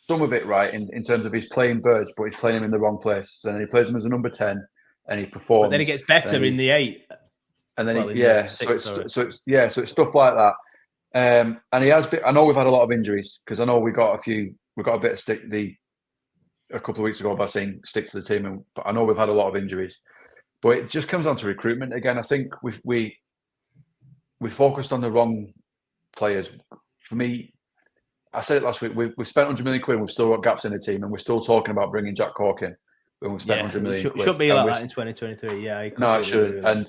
some of it right in terms of he's playing Birds, but he's playing him in the wrong place. And then he plays him as a number 10 and he performs. But then he gets better in the 8. And then so it's stuff like that. And he has been, I know we've had a lot of injuries because I know we got a bit of stick a couple of weeks ago by saying stick to the team, but I know we've had a lot of injuries. But it just comes down to recruitment again. I think we focused on the wrong players. For me, I said it last week. We spent 100 million quid and we've still got gaps in the team, and we're still talking about bringing Jack Cork in when we've spent 100 million quid. Should be like that in 2023. Yeah, no, it should. And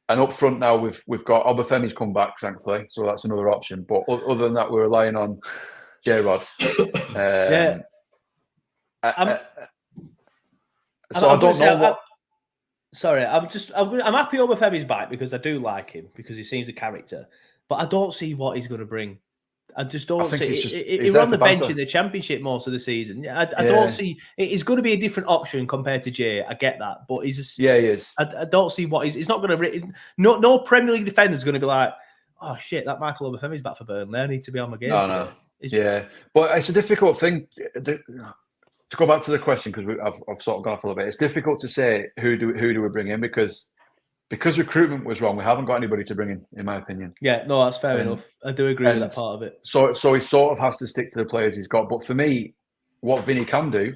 up front now we've got Obafemi's come back, thankfully, so that's another option. But other than that, we're relying on J-Rod. Yeah. I don't know what. Sorry, I'm happy Obafemi's back because I do like him because he seems a character, but I don't see what he's going to bring. I just don't see. He was on the bench in the Championship most of the season. I don't see. It's going to be a different option compared to Jay. I get that, but he is. I don't see what he's not going to. No Premier League defender is going to be like, oh shit, that Michael Obafemi's back for Burnley. I need to be on my game. No. But it's a difficult thing to go back to the question because I've sort of gone off a little bit. It's difficult to say who do we bring in because recruitment was wrong. We haven't got anybody to bring in my opinion. Yeah, no, that's fair enough. I do agree with that part of it. So he sort of has to stick to the players he's got. But for me, what Vinny can do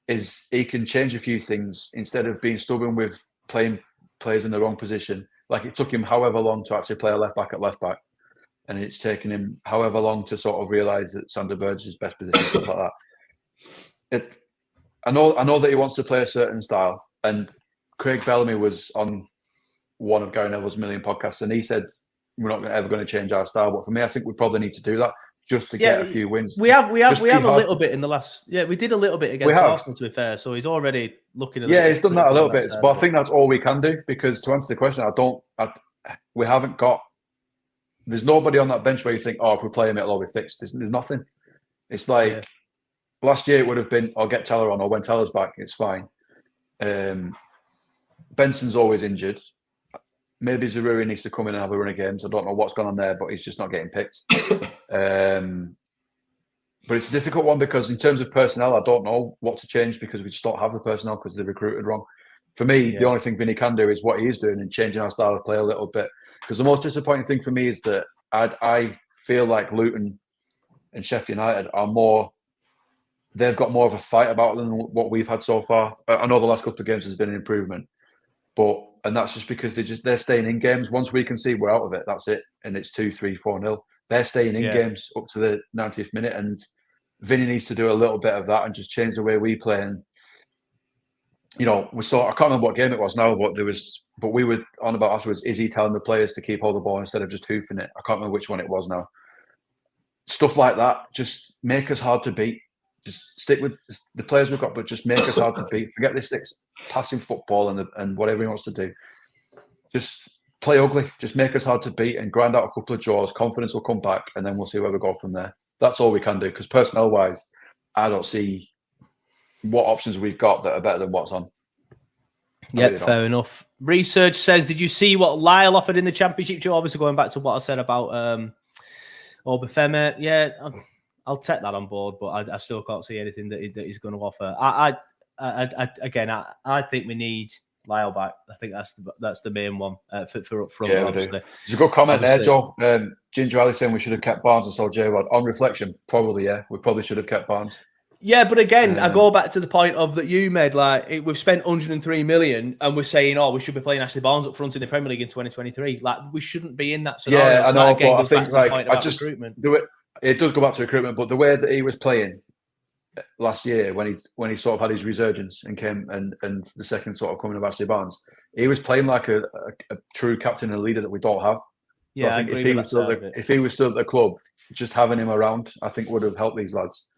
is he can change a few things instead of being stubborn with playing players in the wrong position. Like it took him however long to actually play a left back at left back, and it's taken him however long to sort of realise that Sander Berge is best position, stuff like that. I know that he wants to play a certain style, and Craig Bellamy was on one of Gary Neville's million podcasts, and he said we're not ever going to change our style. But for me, I think we probably need to do that just to get a few wins. We have a little bit in the last. Yeah, we did a little bit against Arsenal, to be fair. So he's already looking at. Yeah, he's done that a little bit, but I think that's all we can do because to answer the question, we haven't got. There's nobody on that bench where you think, oh, if we play him, it'll all be fixed. There's nothing. It's like last year it would have been, I'll get Teller on, or when Teller's back, it's fine. Benson's always injured. Maybe Zaruri needs to come in and have a run of games. I don't know what's gone on there, but he's just not getting picked. But it's a difficult one because in terms of personnel, I don't know what to change because we just don't have the personnel because they're recruited wrong. For me, the only thing Vinny can do is what he is doing and changing our style of play a little bit. Because the most disappointing thing for me is that I feel like Luton and Sheffield United are more. They've got more of a fight about them than what we've had so far. I know the last couple of games has been an improvement, and that's just because they're staying in games. Once we can see we're out of it, that's it, and it's 2-3, 4-0. They're staying in games up to the 90th minute, and Vinny needs to do a little bit of that and just change the way we play. And I can't remember what game it was now, but we were on about afterwards. Is he telling the players to keep hold of the ball instead of just hoofing it? I can't remember which one it was now. Stuff like that, just make us hard to beat. Just stick with the players we've got, but just make us hard to beat. Forget this passing football and whatever he wants to do. Just play ugly. Just make us hard to beat and grind out a couple of draws. Confidence will come back, and then we'll see where we go from there. That's all we can do. Because personnel-wise, I don't see what options we've got that are better than what's on. Yeah, fair enough. Research says, did you see what Lyle offered in the Championship, Joe? Obviously, going back to what I said about Obafemi. Yeah, I'll take that on board, but I still can't see anything that he's going to offer. I think we need Lyle back. I think that's the main one for up front. Yeah, we do. There's a good comment there, Joe. Ginger Ali saying we should have kept Barnes and sold J-Rod. On reflection, probably, yeah. We probably should have kept Barnes. Yeah, but again, I go back to the point of that you made. We've spent 103 million, and we're saying, "Oh, we should be playing Ashley Barnes up front in the Premier League in 2023." We shouldn't be in that scenario. Yeah, I know, but I think recruitment. It does go back to recruitment, but the way that he was playing last year, when he sort of had his resurgence and came and the second sort of coming of Ashley Barnes, he was playing like a true captain and leader that we don't have. Yeah, So I think agree if he with was that still side of it. if he was still at the club, just having him around, I think would have helped these lads.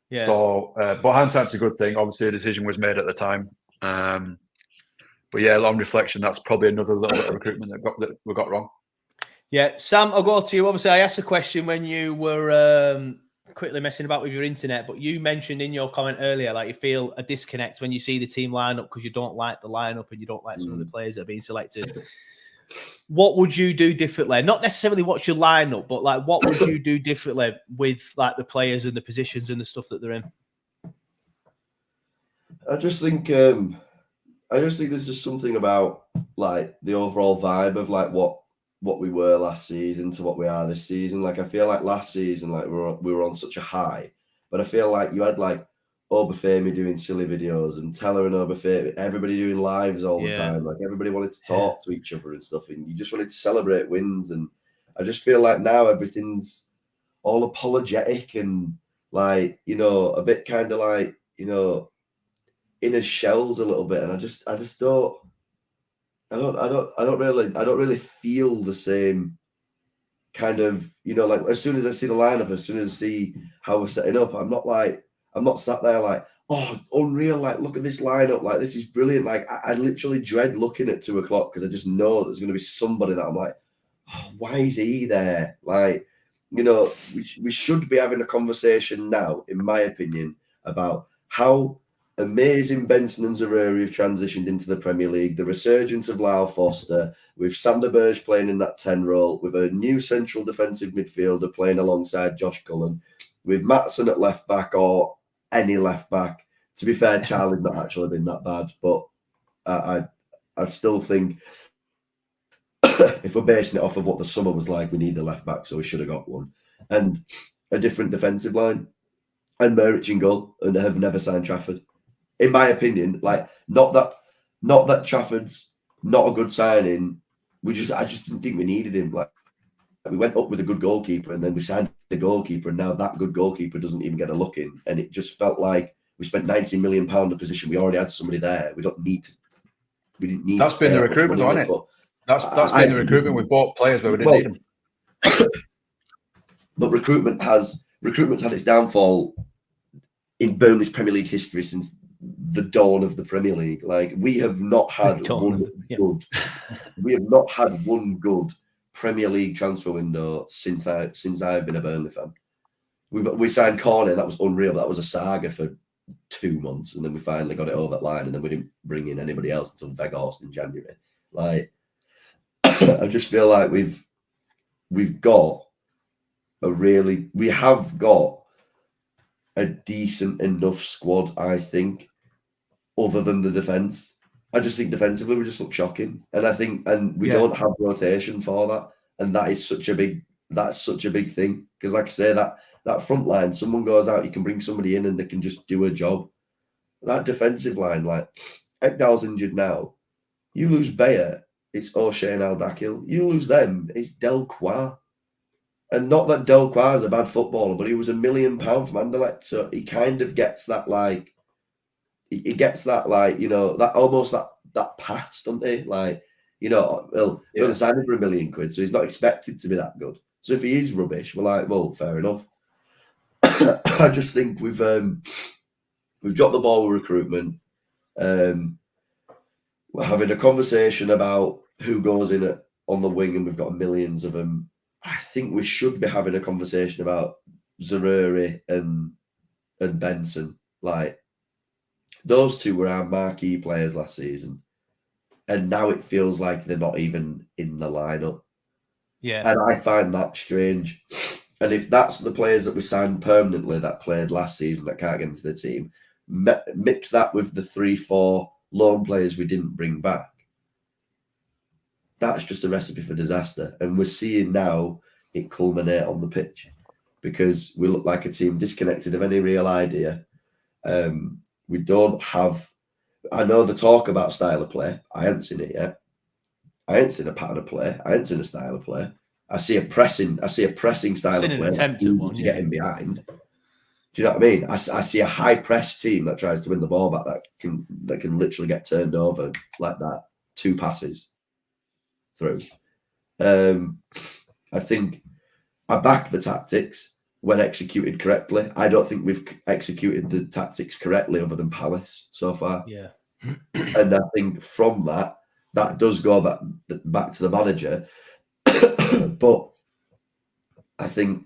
Yeah. So, but hindsight's a good thing. Obviously, a decision was made at the time. But yeah, on reflection, that's probably another little bit of recruitment that we got wrong. Yeah, Sam, I'll go to you. Obviously, I asked a question when you were quickly messing about with your internet, but you mentioned in your comment earlier, like you feel a disconnect when you see the team lineup because you don't like the lineup and you don't like some of the players that are being selected. What would you do differently? Not necessarily what's your lineup, but like what would you do differently with like the players and the positions and the stuff that they're in? I just think there's just something about like the overall vibe of like what we were last season to what we are this season. Like I feel like last season, like we were on such a high, but I feel like you had like Obafemi doing silly videos and Teller and Obafemi, everybody doing lives all the time. Like everybody wanted to talk to each other and stuff, and you just wanted to celebrate wins. And I just feel like now everything's all apologetic and like, you know, a bit kind of like, you know, in his shells a little bit. And I just don't really feel the same kind of, you know, like as soon as I see the lineup, as soon as I see how we're setting up, I'm not sat there like, oh, unreal, like look at this lineup, like this is brilliant. Like I literally dread looking at 2 o'clock because I just know there's going to be somebody that I'm like, oh, why is he there? Like, you know, we should be having a conversation now, in my opinion, about how amazing Benson and Zaroury have transitioned into the Premier League, the resurgence of Lyle Foster, with Sander Berge playing in that 10 role, with a new central defensive midfielder playing alongside Josh Cullen, with Maatson at left back or any left back. To be fair, Charlie's not actually been that bad, but I still think if we're basing it off of what the summer was like, we need a left back, so we should have got one. And a different defensive line and Muric in goal, and have never signed Trafford. In my opinion, like not that Trafford's not a good signing. I just didn't think we needed him. Like we went up with a good goalkeeper and then we signed the goalkeeper, and now that good goalkeeper doesn't even get a look in. And it just felt like we spent £19 million a position. We already had somebody there. We didn't need. That's been the recruitment, hasn't it? That's been the recruitment. We bought players where we didn't need them. But recruitment has had its downfall in Burnley's Premier League history since the dawn of the Premier League. Like we have not had one good Premier League transfer window since I've been a Burnley fan. We signed Cornet, that was unreal. That was a saga for 2 months, and then we finally got it over that line, and then we didn't bring in anybody else until Weghorst in January. Like I just feel like we have got a decent enough squad, I think, other than the defence. I just think defensively we just look shocking. And we don't have rotation for that. And that is such a big thing. Because like I say, that front line, someone goes out, you can bring somebody in and they can just do a job. That defensive line, like Ekdal's injured now. You lose Bayer, it's O'Shea and Al-Dakil. You lose them, it's Delcroix. And not that Delcroix is a bad footballer, but he was £1 million from Anderlecht. So he kind of gets that, like, he gets that, like, you know, that almost that pass, doesn't he? Like, you know, well, he's going to sign him for £1 million, so he's not expected to be that good. So if he is rubbish, we're like, well, fair enough. I just think we've dropped the ball with recruitment. We're having a conversation about who goes in on the wing, and we've got millions of them. I think we should be having a conversation about Zaroury and Benson. Like, those two were our marquee players last season, and now it feels like they're not even in the lineup. Yeah, and I find that strange. And if that's the players that we signed permanently that played last season that can't get into the team, mix that with the 3-4 loan players we didn't bring back, that's just a recipe for disaster. And we're seeing now it culminate on the pitch because we look like a team disconnected of any real idea. We don't have, I know the talk about style of play. I haven't seen it yet. I haven't seen a pattern of play. I haven't seen a style of play. I see a pressing style of play to get in behind. Do you know what I mean? I see a high press team that tries to win the ball back that can literally get turned over like that. 2 passes through. I think I back the tactics when executed correctly. I don't think we've executed the tactics correctly other than Palace so far. Yeah. And I think from that does go back to the manager. But I think,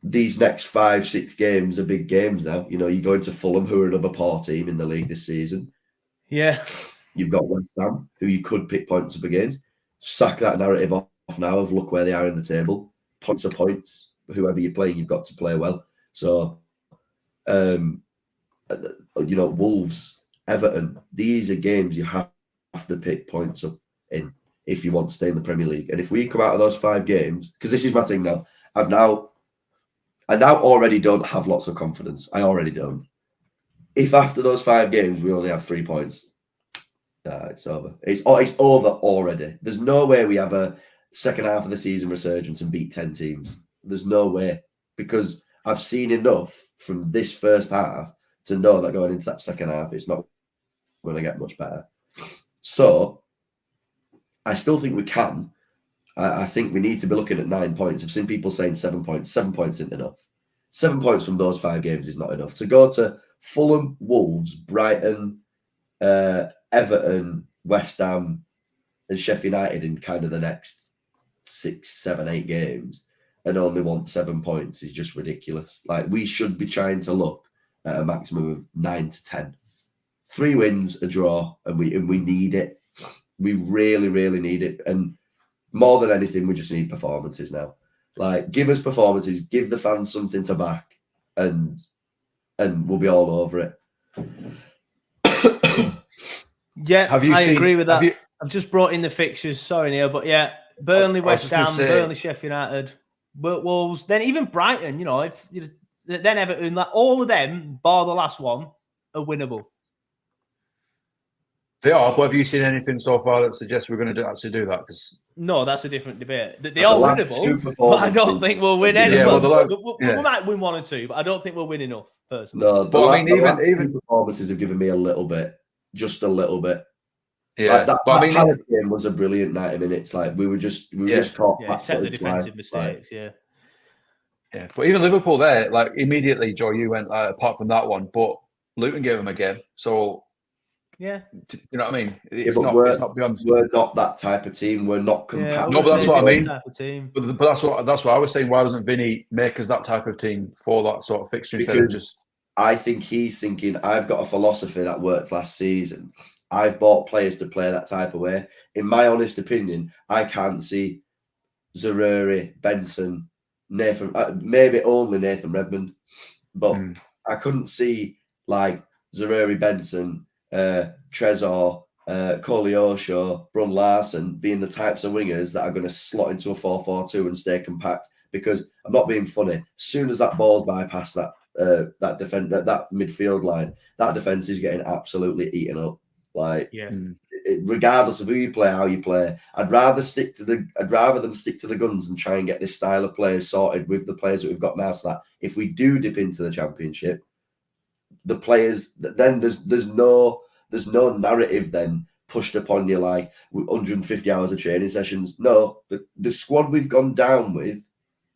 these next 5-6 games are big games now. You go into Fulham, who are another poor team in the league this season. Yeah. You've got West Ham, who you could pick points up against. Sack that narrative off now of look where they are in the table. Points are points. Whoever you're playing, you've got to play well. So, Wolves, Everton, these are games you have to pick points up in if you want to stay in the Premier League. And if we come out of those 5 games, because this is my thing now, I now already don't have lots of confidence. I already don't. If after those 5 games we only have 3 points, it's over. It's over already. There's no way we have a second half of the season resurgence and beat 10 teams. There's no way, because I've seen enough from this first half to know that going into that second half, it's not going to get much better. So I still think we can. I think we need to be looking at 9 points. I've seen people saying 7 points. 7 points isn't enough. 7 points from those 5 games is not enough. To go to Fulham, Wolves, Brighton, Everton, West Ham, and Sheffield United in kind of the next 6, 7, 8 games and only want 7 points is just ridiculous. Like, we should be trying to look at a maximum of 9 to 10. 3 wins, a draw, and we need it. We really, really need it. And more than anything, we just need performances now. Like, give us performances, give the fans something to back, and we'll be all over it. Yeah, I agree with that. I've just brought in the fixtures. Sorry, Neil, but yeah, Burnley, West Ham, Burnley, Sheffield United, Wolves, then even Brighton. Then Everton. Like, all of them, bar the last one, are winnable. They are, but have you seen anything so far that suggests we're going to actually do that? Because no, that's a different debate. They are winnable, but I don't think we'll win any. We might win 1 or 2, but I don't think we'll win enough, personally. No, but I mean, even performances have given me a little bit, just a little bit. Yeah, that Palace game was a brilliant 90 minutes. Like, we were just caught. Yeah, except the defensive mistakes. Yeah. But even Liverpool there, like, immediately, Joe, you went apart from that one, but Luton gave them a game. So. Yeah, you know what I mean? It's not beyond. We're not that type of team. We're not compatible. No, but that's what I mean. Type of team. But that's what I was saying. Why doesn't Vinny make us that type of team for that sort of fixture instead of just? I think he's thinking, I've got a philosophy that worked last season. I've bought players to play that type of way. In my honest opinion, I can't see Zaroury, Benson, Nathan, maybe only Nathan Redmond, but I couldn't see like Zaroury, Benson, Trezor, Koleosho, Brun Larson being the types of wingers that are going to slot into a 4-4-2 and stay compact. Because I'm not being funny. As soon as that ball's bypassed that midfield line, that defense is getting absolutely eaten up. Like, regardless of who you play, how you play, I'd rather them stick to the guns and try and get this style of players sorted with the players that we've got now. So that if we do dip into the Championship, the players, then there's no narrative then pushed upon you like 150 hours of training sessions. No, the squad we've gone down with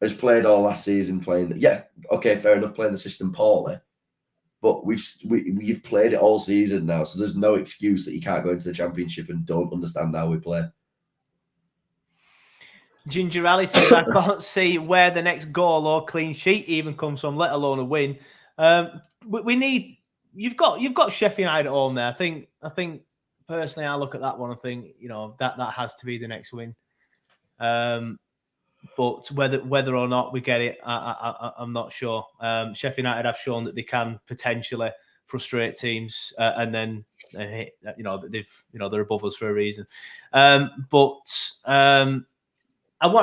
has played all last season playing. Yeah, okay, fair enough, playing the system poorly, but we've played it all season now, so there's no excuse that you can't go into the Championship and don't understand how we play. Ginger Ali says, I can't see where the next goal or clean sheet even comes from, let alone a win. We need. You've got Sheffield United at home there. I think personally, I look at that one. I think that has to be the next win. But whether or not we get it, I'm not sure. Sheffield United have shown that they can potentially frustrate teams, and then they're above us for a reason. I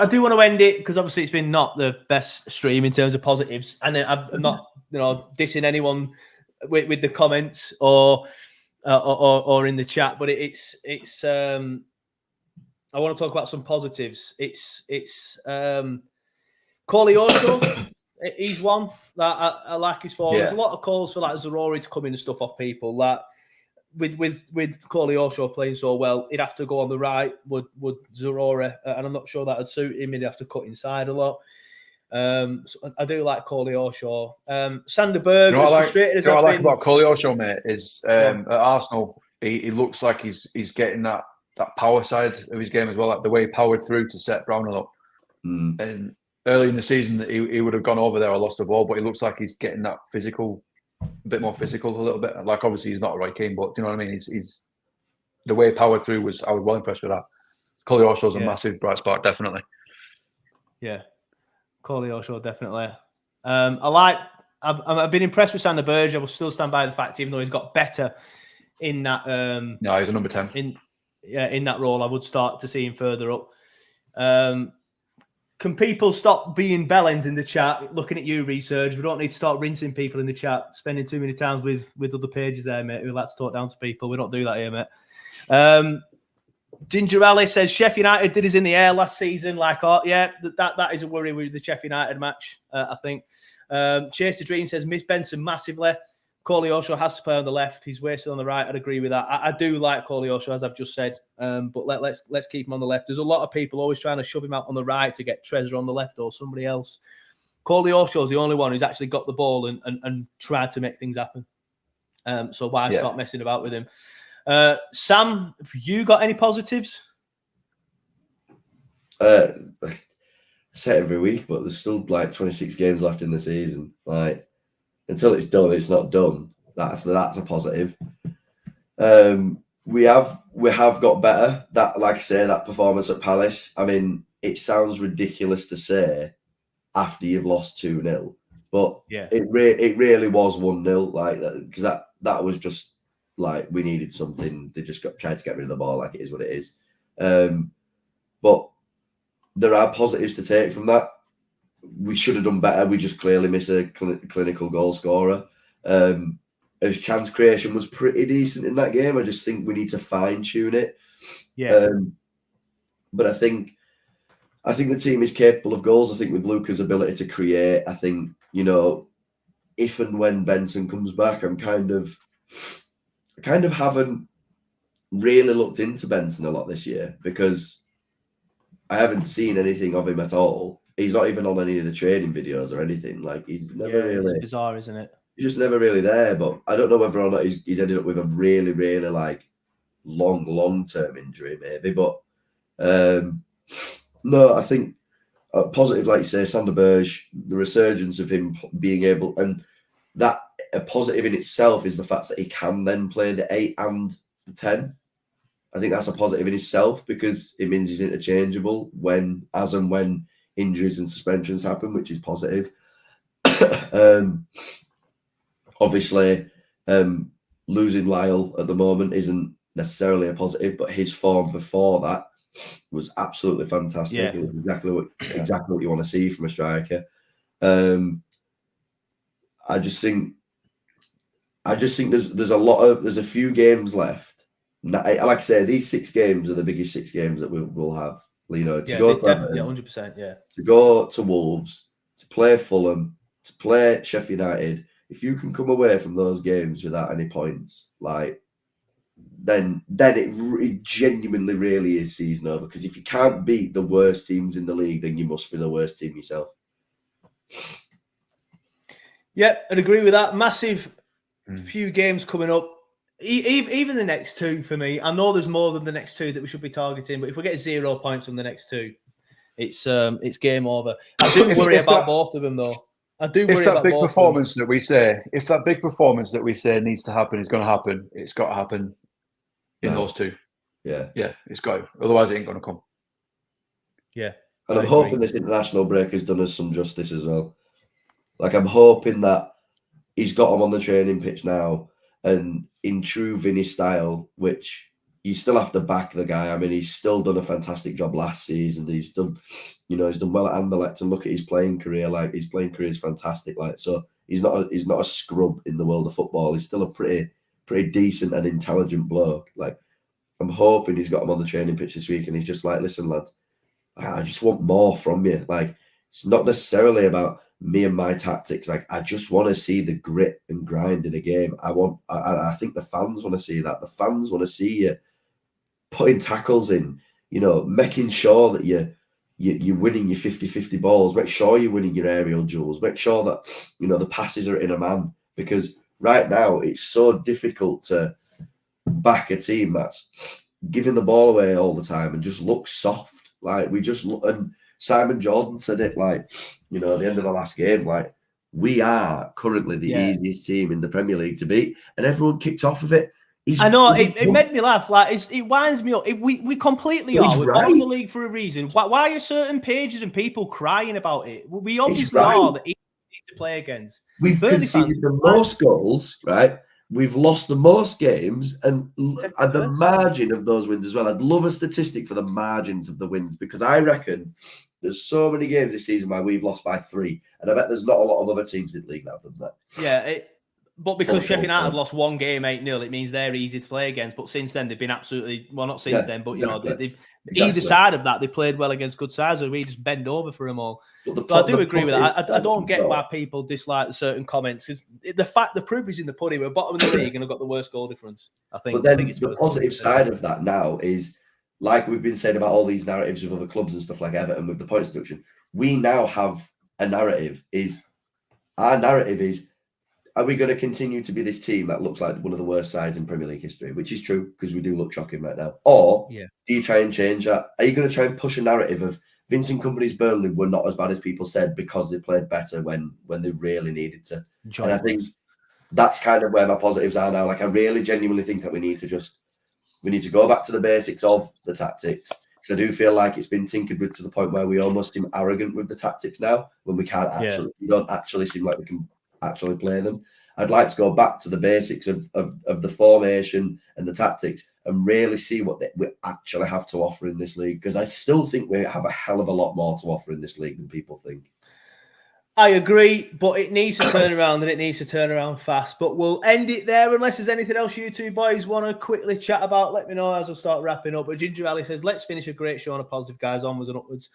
do want to end it because obviously it's been not the best stream in terms of positives, and I'm not dissing anyone with the comments or in the chat, but it's I want to talk about some positives. It's Koleosho. He's one that I like his form. There's a lot of calls for like Zaroury to come in and stuff off people. That with Corley Orshaw playing so well, he'd have to go on the right. Would Zorora, and I'm not sure that would suit him. He'd have to cut inside a lot. So I do like Corley Orshaw. Sander Berg, You know what I frustrated as like, I've like been. about Corley Orshaw, mate, is at Arsenal, he looks like he's getting that power side of his game as well, like the way he powered through to set Brownhill up. And early in the season, he would have gone over there or lost the ball, but he looks like he's getting that physical, a bit more physical, a little bit. Like obviously he's not a Roy Keane, but do you know what I mean? He's the way he powered through I was well impressed with that. Corley Orshaw's a massive bright spot, definitely. Yeah, Corley Orshaw definitely. I've been impressed with Sander Berge. I will still stand by the fact, even though he's got better in that. No, he's a number 10. In that role, I would start to see him further up. Can people stop being bellends in the chat? Looking at you, Research. We don't need to start rinsing people in the chat, spending too many times with other pages there, mate, who like to talk down to people. We don't do that here, mate. Ginger Alley says Sheffield United did his in the air last season. That is a worry with the Sheffield United match, I think. Chase the Dream says miss Benson massively. Corley Orshaw has to play on the left. He's wasted on the right. I'd agree with that. I do like Corley Orshaw, as I've just said. But let's keep him on the left. There's a lot of people always trying to shove him out on the right to get Trezor on the left or somebody else. Corley Orshaw's the only one who's actually got the ball and tried to make things happen. So why start messing about with him? Sam, have you got any positives? I say it every week, but there's still like 26 games left in the season. Like, until it's done, it's not done. That's a positive. We have got better. That, like I say, that performance at Palace. I mean, it sounds ridiculous to say after you've lost 2-0, but it really was 1-0. Like that, because that was just like we needed something. They just tried to get rid of the ball. Like it is what it is. But there are positives to take from that. We should have done better. We just clearly miss a clinical goal scorer. His chance creation was pretty decent in that game. I just think we need to fine tune it. Yeah. But I think the team is capable of goals. I think with Luca's ability to create, I think, if and when Benson comes back, I kind of haven't really looked into Benson a lot this year because I haven't seen anything of him at all. He's not even on any of the training videos or anything. Like he's never really. It's bizarre, isn't it? He's just never really there. But I don't know whether or not he's ended up with a really, really like long-term injury, maybe. But no, I think positive, like you say, Sander Berge, the resurgence of him being able, and that a positive in itself is the fact that he can then play the 8 and the 10. I think that's a positive in itself because it means he's interchangeable as and when injuries and suspensions happen, which is positive. Obviously, losing Lyle at the moment isn't necessarily a positive, but his form before that was absolutely fantastic. Yeah. It was exactly what you want to see from a striker. I just think there's a few games left. Like I say, these 6 games are the biggest 6 games that we'll have. To go to Everton, 100%, to go to Wolves, to play Fulham, to play Sheffield United. If you can come away from those games without any points, like then it genuinely really is season over. Because if you can't beat the worst teams in the league, then you must be the worst team yourself. Yep, I'd agree with that. Massive few games coming up. Even the next 2 for me. I know there's more than the next 2 that we should be targeting, but if we get 0 points from the next 2, it's game over. I do worry about both of them, though. I do worry about both. If that big performance that we say needs to happen is going to happen, it's got to happen in those 2. Yeah, it's got to. Otherwise, it ain't going to come. Yeah, and I'm hoping this international break has done us some justice as well. Like I'm hoping that he's got him on the training pitch now. And in true Vinny style, which you still have to back the guy. I mean, he's still done a fantastic job last season. He's done well at Anderlecht. And look at his playing career. Like his playing career is fantastic. Like so, he's not a scrub in the world of football. He's still a pretty decent and intelligent bloke. Like I'm hoping he's got him on the training pitch this week, and he's just like, listen, lads, I just want more from you. Like it's not necessarily about me and my tactics. Like, I just want to see the grit and grind in a game. I think the fans want to see that. The fans want to see you putting tackles in, making sure that you're winning your 50-50 balls. Make sure you're winning your aerial duels. Make sure that, the passes are in a man. Because right now it's so difficult to back a team that's giving the ball away all the time and just looks soft. Like, we just look, and Simon Jordan said it, like, at the end of the last game, like, we are currently the easiest team in the Premier League to beat, and everyone kicked off of it. I know, it made me laugh. Like, it winds me up. We completely are. We're bottom of the league for a reason. Why are certain pages and people crying about it? We obviously are the easy to play against. We've conceded the most goals, right? We've lost the most games, and the margin of those wins as well. I'd love a statistic for the margins of the wins, because I reckon there's so many games this season where we've lost by 3, and I bet there's not a lot of other teams in the league that have done that. Yeah, but because Sheffield United lost one game 8-0, it means they're easy to play against. But since then, they've been absolutely, well, not since then, but they've either side of that, they played well against good sides, where we just bend over for them all. But I do agree with that. I don't get why people dislike certain comments, because the proof is in the pudding. We're bottom of the league and have got the worst goal difference. I think. But then the positive side of that now is, like we've been saying about all these narratives with other clubs and stuff like Everton with the points deduction, we now have a narrative. Our narrative is, are we going to continue to be this team that looks like one of the worst sides in Premier League history? Which is true, because we do look shocking right now. Or do you try and change that? Are you going to try and push a narrative of Vincent Kompany's Burnley were not as bad as people said because they played better when they really needed to? And I think that's kind of where my positives are now. Like, I really genuinely think that we need to go back to the basics of the tactics. Because I do feel like it's been tinkered with to the point where we almost seem arrogant with the tactics now, when we can't actually, we don't actually seem like we can actually play them. I'd like to go back to the basics of the formation and the tactics and really see what we actually have to offer in this league, because I still think we have a hell of a lot more to offer in this league than people think. I agree, but it needs to turn around, and it needs to turn around fast. But we'll end it there, unless there's anything else you two boys want to quickly chat about. Let me know as I start wrapping up. But Ginger Alley says, let's finish a great show on a positive, guys. Onwards and upwards.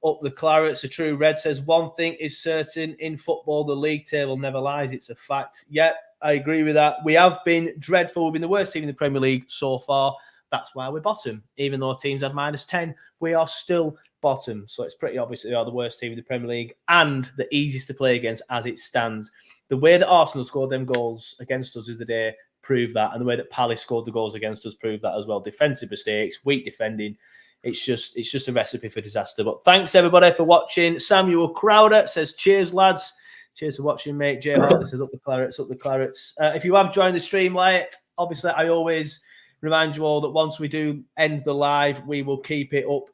Up the Clarets. A true Red says, one thing is certain in football, the league table never lies. It's a fact. Yeah, I agree with that. We have been dreadful. We've been the worst team in the Premier League so far. That's why we're bottom. Even though teams had -10, we are still bottom. So it's pretty obvious that we are the worst team in the Premier League and the easiest to play against as it stands. The way that Arsenal scored them goals against us is the day proved that. And the way that Palace scored the goals against us proved that as well. Defensive mistakes, weak defending. It's just a recipe for disaster. But thanks, everybody, for watching. Samuel Crowder says, cheers, lads. Cheers for watching, mate. Jay Hartley says, up the Clarets, up the Clarets. If you have joined the stream late, obviously, I always remind you all that once we do end the live, we will keep it up.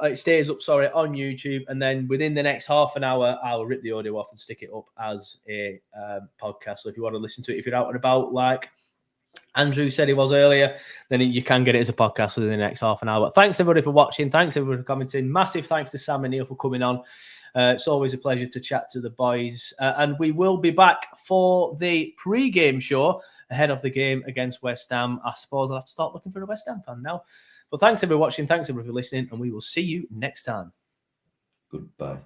It stays up, on YouTube. And then within the next half an hour, I'll rip the audio off and stick it up as a podcast. So if you want to listen to it, if you're out and about, like Andrew said he was earlier, then you can get it as a podcast within the next half an hour. But thanks, everybody, for watching. Thanks, everybody, for commenting. Massive thanks to Sam and Neil for coming on. It's always a pleasure to chat to the boys. And we will be back for the pre-game show ahead of the game against West Ham. I suppose I'll have to start looking for a West Ham fan now. But thanks, everybody, for watching. Thanks, everybody, for listening. And we will see you next time. Goodbye.